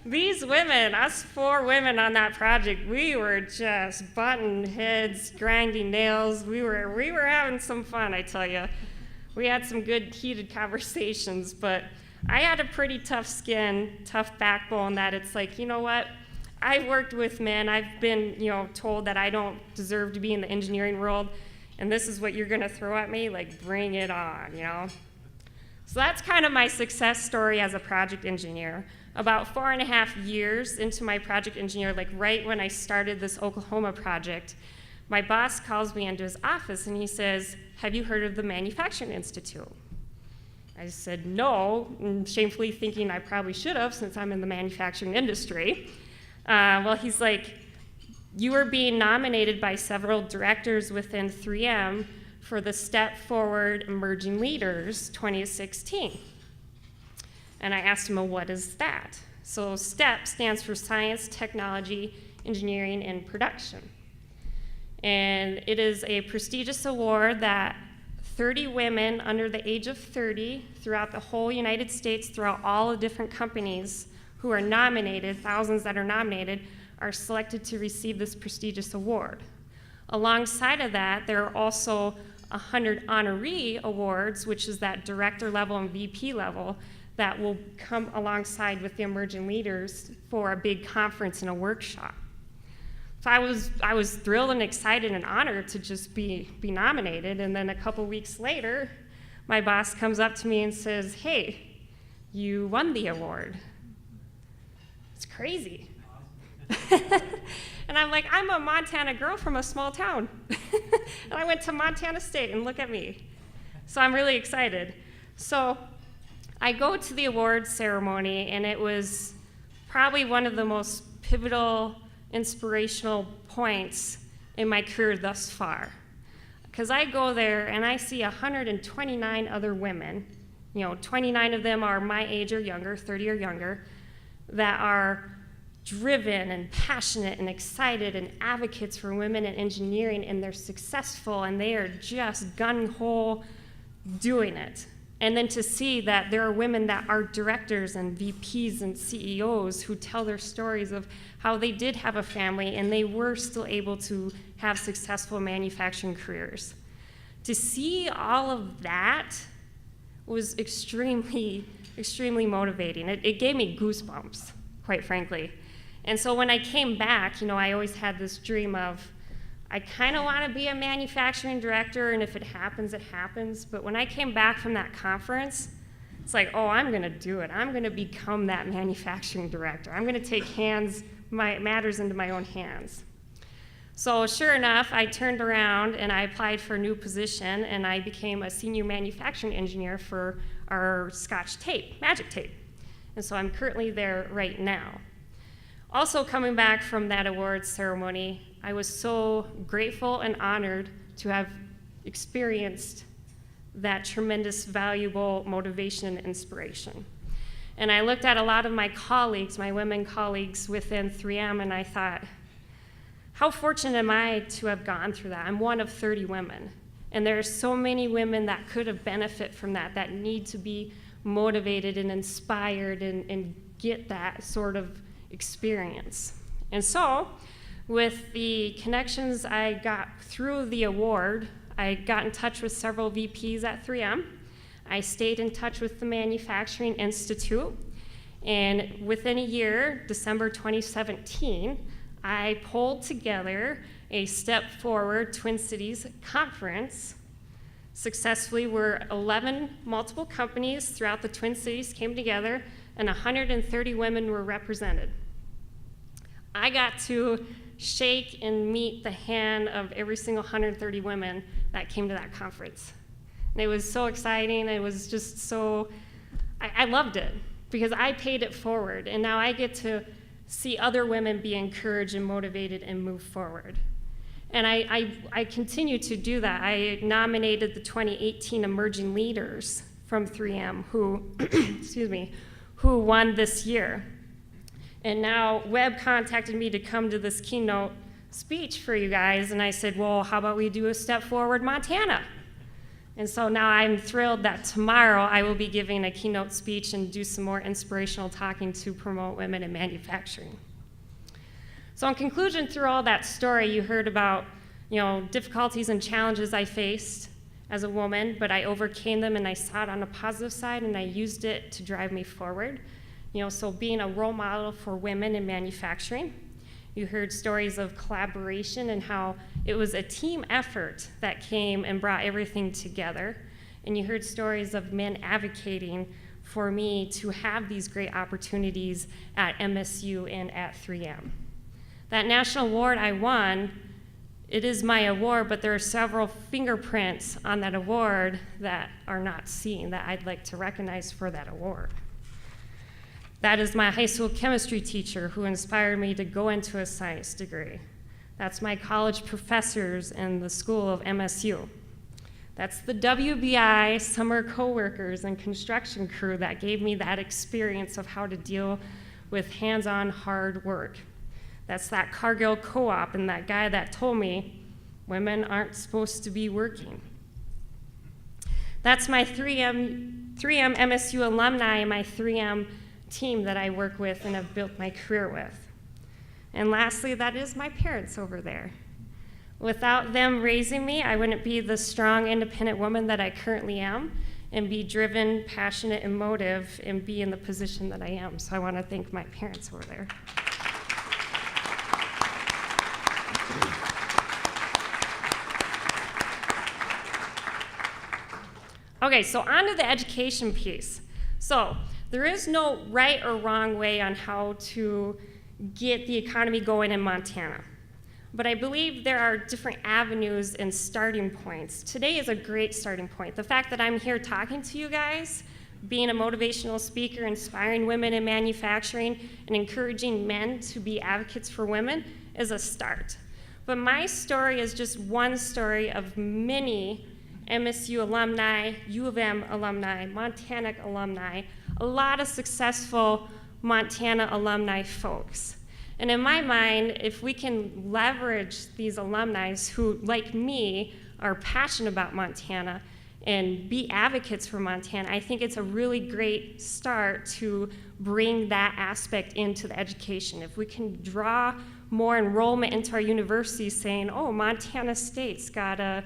These women, us 4 women on that project, we were just butting heads, grinding nails. We were having some fun, I tell you. We had some good heated conversations, but I had a pretty tough skin, tough backbone, that it's like, you know what? I've worked with men. I've been, you know, told that I don't deserve to be in the engineering world, and this is what you're going to throw at me? Like, bring it on, you know? So that's kind of my success story as a project engineer. About 4.5 years into my project engineer, like right when I started this Oklahoma project, my boss calls me into his office and he says, have you heard of the Manufacturing Institute? I said no, and shamefully thinking I probably should have since I'm in the manufacturing industry. Well, he's like, you are being nominated by several directors within 3M for the Step Forward Emerging Leaders 2016. And I asked him, well, what is that? So STEP stands for Science, Technology, Engineering, and Production. And it is a prestigious award that 30 women under the age of 30 throughout the whole United States, throughout all the different companies who are nominated, thousands that are nominated, are selected to receive this prestigious award. Alongside of that, there are also 100 honoree awards, which is that director level and VP level, that will come alongside with the emerging leaders for a big conference and a workshop. So I was thrilled and excited and honored to just be nominated, and then a couple weeks later, my boss comes up to me and says, hey, you won the award. It's crazy. And I'm like, I'm a Montana girl from a small town. And I went to Montana State, and look at me. So I'm really excited. So I go to the awards ceremony, and it was probably one of the most pivotal, inspirational points in my career thus far. Because I go there and I see 129 other women, 29 of them are my age or younger, 30 or younger, that are driven and passionate and excited and advocates for women in engineering, and they're successful and they are just gung-ho doing it. And then to see that there are women that are directors and VPs and CEOs who tell their stories of how they did have a family and they were still able to have successful manufacturing careers. To see all of that was extremely, extremely motivating. It gave me goosebumps, quite frankly. And so when I came back, I always had this dream of, I kind of want to be a manufacturing director, and if it happens, it happens. But when I came back from that conference, it's like, oh, I'm going to do it. I'm going to become that manufacturing director. I'm going to take matters into my own hands. So sure enough, I turned around and I applied for a new position, and I became a senior manufacturing engineer for our Scotch tape, Magic Tape. And so I'm currently there right now. Also coming back from that awards ceremony, I was so grateful and honored to have experienced that tremendous, valuable motivation and inspiration. And I looked at a lot of my colleagues, my women colleagues within 3M, and I thought, how fortunate am I to have gone through that? I'm one of 30 women. And there are so many women that could have benefited from that need to be motivated and inspired and get that sort of experience. And so, with the connections I got through the award, I got in touch with several VPs at 3M. I stayed in touch with the Manufacturing Institute, and within a year, December 2017, I pulled together a Step Forward Twin Cities conference successfully, where 11 multiple companies throughout the Twin Cities came together and 130 women were represented. I got to shake and meet the hand of every single 130 women that came to that conference. And it was so exciting. It was just so, I loved it because I paid it forward, and now I get to see other women be encouraged and motivated and move forward. And I continue to do that. I nominated the 2018 Emerging Leaders from 3M who, who won this year. And now Webb contacted me to come to this keynote speech for you guys, and I said, well, how about we do a Step Forward Montana? And so now I'm thrilled that tomorrow I will be giving a keynote speech and do some more inspirational talking to promote women in manufacturing. So in conclusion, through all that story, you heard about, difficulties and challenges I faced as a woman, but I overcame them and I saw it on a positive side and I used it to drive me forward. So being a role model for women in manufacturing. You heard stories of collaboration and how it was a team effort that came and brought everything together. And you heard stories of men advocating for me to have these great opportunities at MSU and at 3M. That national award I won, it is my award, but there are several fingerprints on that award that are not seen that I'd like to recognize for that award. That is my high school chemistry teacher who inspired me to go into a science degree. That's my college professors in the school of MSU. That's the WBI summer coworkers and construction crew that gave me that experience of how to deal with hands-on hard work. That's that Cargill co-op and that guy that told me women aren't supposed to be working. That's my 3M MSU alumni and my 3M team that I work with and have built my career with. And lastly, that is my parents over there. Without them raising me, I wouldn't be the strong, independent woman that I currently am and be driven, passionate, and motive and be in the position that I am. So I want to thank my parents over there. Okay, so on to the education piece. So there is no right or wrong way on how to get the economy going in Montana. But I believe there are different avenues and starting points. Today is a great starting point. The fact that I'm here talking to you guys, being a motivational speaker, inspiring women in manufacturing, and encouraging men to be advocates for women is a start. But my story is just one story of many MSU alumni, U of M alumni, Montana alumni, a lot of successful Montana alumni folks. And in my mind, if we can leverage these alumni who, like me, are passionate about Montana and be advocates for Montana, I think it's a really great start to bring that aspect into the education. If we can draw more enrollment into our universities saying, oh, Montana State's got a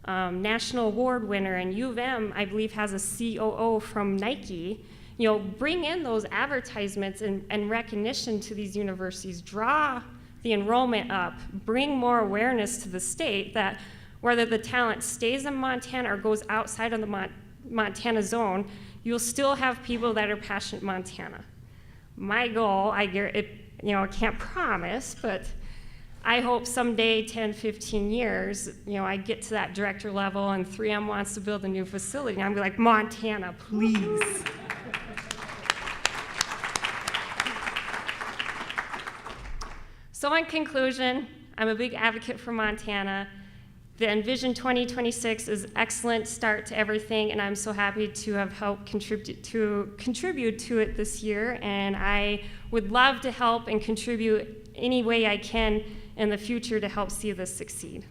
national award winner, and U of M, I believe, has a COO from Nike. You know, bring in those advertisements and recognition to these universities, draw the enrollment up, bring more awareness to the state that whether the talent stays in Montana or goes outside of the Montana zone, you'll still have people that are passionate Montana. My goal, I can't promise, but I hope someday, 10, 15 years, I get to that director level and 3M wants to build a new facility, and I'm gonna be like, Montana, please. So in conclusion, I'm a big advocate for Montana. The Envision 2026 is an excellent start to everything, and I'm so happy to have helped contribute to it this year, and I would love to help and contribute any way I can in the future to help see this succeed.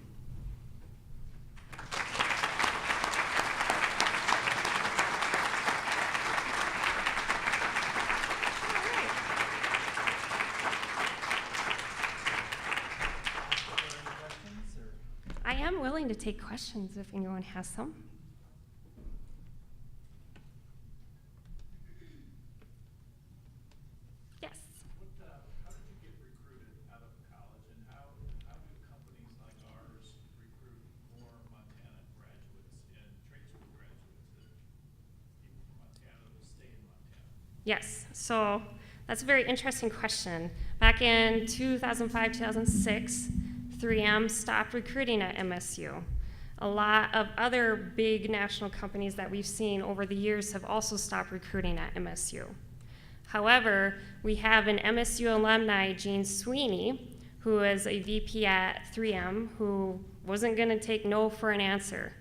I am willing to take questions if anyone has some. Yes. How did you get recruited out of college, and how do companies like ours recruit more Montana graduates and trade school graduates that people from Montana will stay in Montana? Yes, so that's a very interesting question. Back in 2005, 2006, 3M stopped recruiting at MSU. A lot of other big national companies that we've seen over the years have also stopped recruiting at MSU. However, we have an MSU alumni, Jean Sweeney, who is a VP at 3M, who wasn't gonna take no for an answer.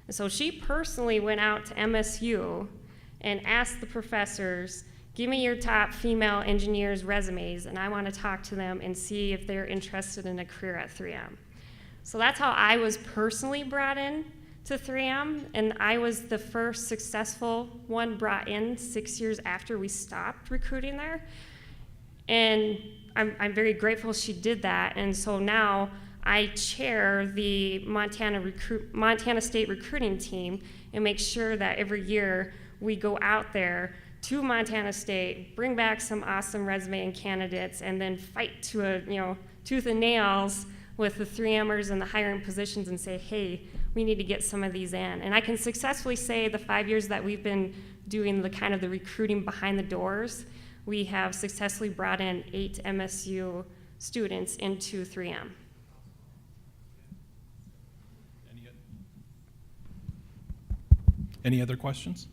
And so she personally went out to MSU and asked the professors, give me your top female engineers' resumes, and I want to talk to them and see if they're interested in a career at 3M. So that's how I was personally brought in to 3M, and I was the first successful one brought in 6 years after we stopped recruiting there. And I'm very grateful she did that, and so now I chair the Montana State recruiting team and make sure that every year we go out there to Montana State, bring back some awesome resume and candidates, and then fight to a tooth and nails with the 3Mers and the hiring positions and say, hey, we need to get some of these in. And I can successfully say the 5 years that we've been doing the kind of the recruiting behind the doors, we have successfully brought in 8 MSU students into 3M. Any other questions?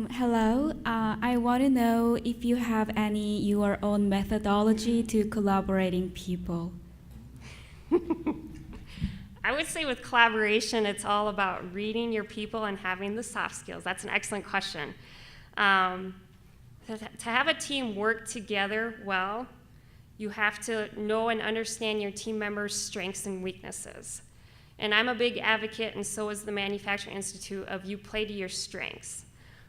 Hello, I want to know if you have your own methodology to collaborating people. I would say with collaboration, it's all about reading your people and having the soft skills. That's an excellent question. To have a team work together well, you have to know and understand your team members' strengths and weaknesses. And I'm a big advocate, and so is the Manufacturing Institute, of you play to your strengths.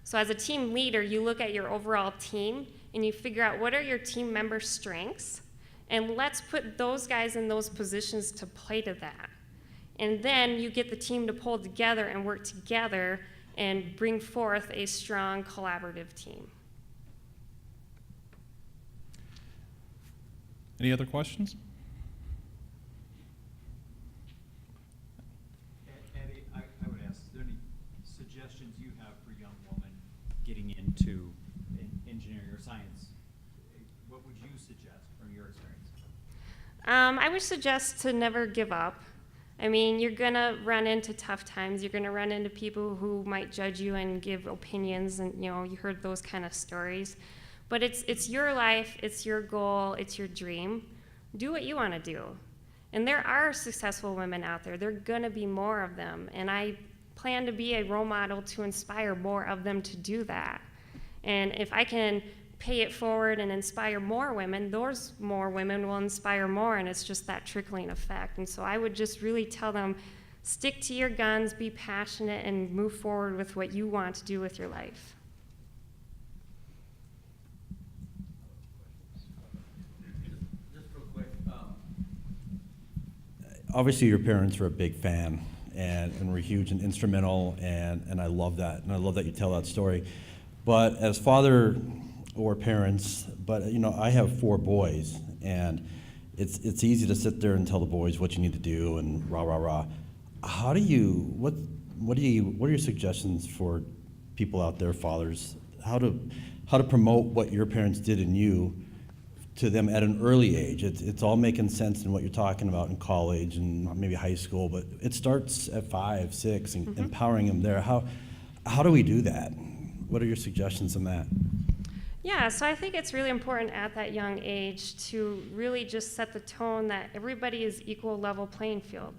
So as a team leader, you look at your overall team and you figure out what are your team members' strengths, and let's put those guys in those positions to play to that. And then you get the team to pull together and work together and bring forth a strong collaborative team. Any other questions? Andy, I would ask, is there any I would suggest to never give up. I mean, you're gonna run into tough times. You're gonna run into people who might judge you and give opinions, and you know, you heard those kind of stories. But it's your life, it's your goal, it's your dream. Do what you want to do. And there are successful women out there. There are gonna be more of them, and I plan to be a role model to inspire more of them to do that. And if I can pay it forward and inspire more women, those more women will inspire more, and it's just that trickling effect. And so I would just really tell them, stick to your guns, be passionate, and move forward with what you want to do with your life. Just real quick, obviously your parents were a big fan and were huge and instrumental, and I love that, and I love that you tell that story. But as father or parents, but you know, I have 4 boys, and it's easy to sit there and tell the boys what you need to do and rah rah rah. How do you what are your suggestions for people out there, fathers, how to promote what your parents did in you to them at an early age? It's all making sense in what you're talking about in college and maybe high school, but it starts at 5, 6, and empowering them there. How do we do that? What are your suggestions on that? Yeah, so I think it's really important at that young age to really just set the tone that everybody is equal level playing field.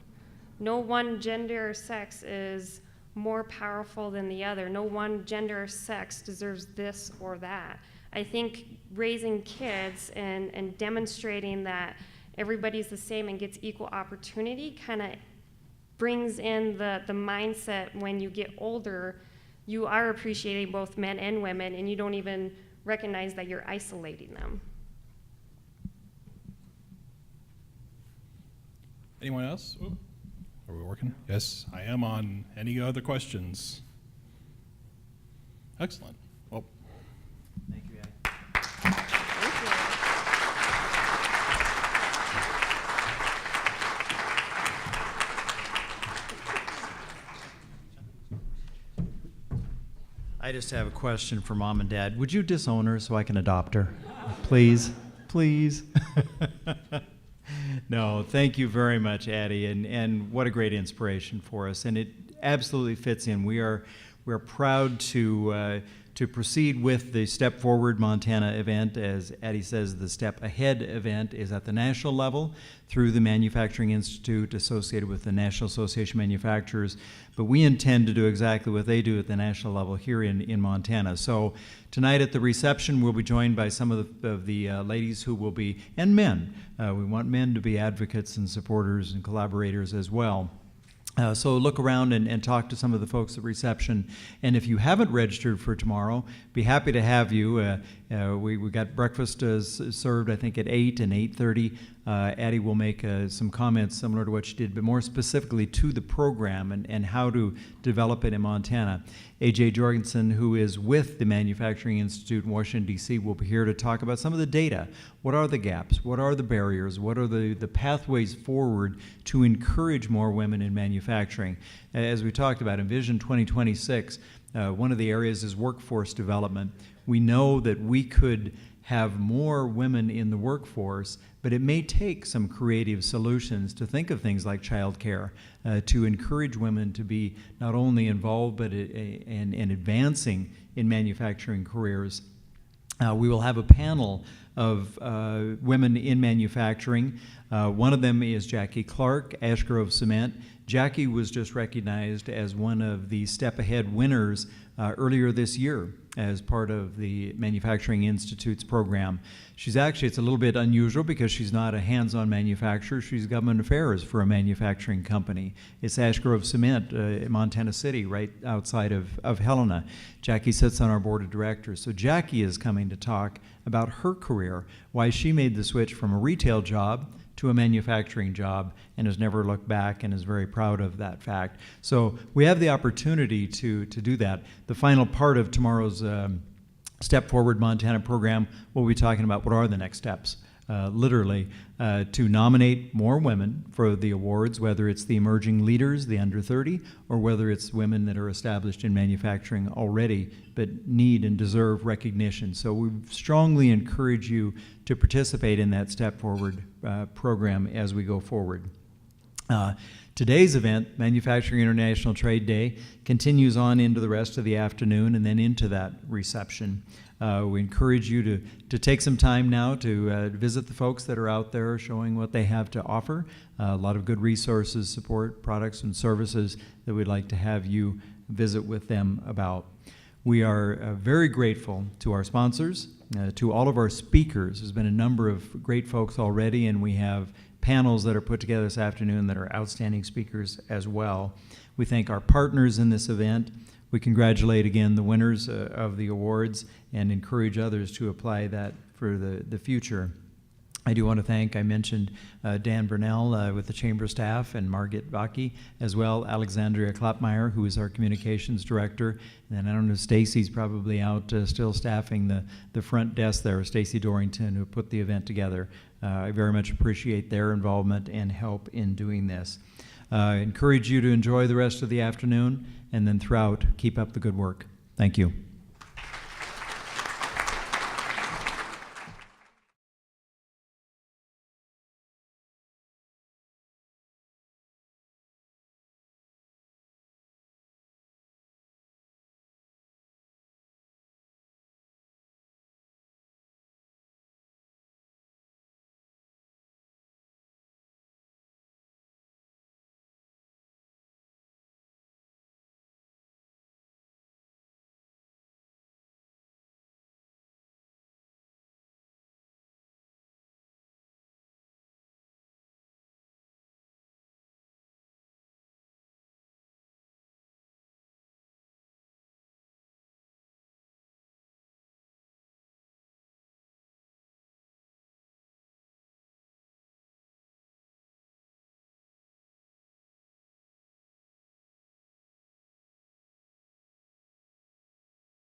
No one gender or sex is more powerful than the other. No one gender or sex deserves this or that. I think raising kids and demonstrating that everybody's the same and gets equal opportunity kind of brings in the mindset when you get older, you are appreciating both men and women, and you don't even recognize that you're isolating them. Anyone else? Ooh, are we working? Yes, I am on. Any other questions? Excellent. Well, Thank you, Ed. I just have a question for Mom and Dad. Would you disown her so I can adopt her? Please, please. No, thank you very much, Addie, and what a great inspiration for us. And it absolutely fits in. We're proud to proceed with the Step Forward Montana event. As Addie says, the Step Ahead event is at the national level through the Manufacturing Institute associated with the National Association of Manufacturers. But we intend to do exactly what they do at the national level here in Montana. So tonight at the reception, we'll be joined by some of the ladies who will be, and men. We want men to be advocates and supporters and collaborators as well. So look around and talk to some of the folks at reception. And if you haven't registered for tomorrow, be happy to have you. We got breakfast served, I think, at 8 and 8:30. Addie will make some comments similar to what she did, but more specifically to the program and how to develop it in Montana. A.J. Jorgensen, who is with the Manufacturing Institute in Washington, D.C., will be here to talk about some of the data. What are the gaps? What are the barriers? What are the pathways forward to encourage more women in manufacturing? As we talked about in Vision 2026, one of the areas is workforce development. We know that we could have more women in the workforce, but it may take some creative solutions to think of things like childcare, to encourage women to be not only involved but in advancing in manufacturing careers. We will have a panel of women in manufacturing. One of them is Jackie Clark, Ash Grove Cement. Jackie was just recognized as one of the Step Ahead winners earlier this year as part of the Manufacturing Institute's program. She's actually, it's a little bit unusual because she's not a hands-on manufacturer. She's government affairs for a manufacturing company. It's Ash Grove Cement in Montana City, right outside of Helena. Jackie sits on our board of directors. So Jackie is coming to talk about her career, why she made the switch from a retail job to a manufacturing job and has never looked back and is very proud of that fact. So we have the opportunity to do that. The final part of tomorrow's Step Forward Montana program, we'll be talking about what are the next steps. literally, to nominate more women for the awards, whether it's the emerging leaders, the under 30, or whether it's women that are established in manufacturing already but need and deserve recognition. So we strongly encourage you to participate in that Step Forward program as we go forward. Today's event, Manufacturing International Trade Day, continues on into the rest of the afternoon and then into that reception. We encourage you to take some time now to visit the folks that are out there showing what they have to offer. A lot of good resources, support, products, and services that we'd like to have you visit with them about. We are very grateful to our sponsors, to all of our speakers. There's been a number of great folks already, and we have panels that are put together this afternoon that are outstanding speakers as well. We thank our partners in this event. We congratulate again the winners of the awards and encourage others to apply that for the future. I do want to thank, I mentioned Dan Burnell with the Chamber staff and Margit Baki, as well Alexandria Klopmeyer, who is our communications director. And then I don't know, Stacy's probably out still staffing the front desk there, Stacy Dorrington, who put the event together. I very much appreciate their involvement and help in doing this. I encourage you to enjoy the rest of the afternoon, and then throughout, keep up the good work. Thank you.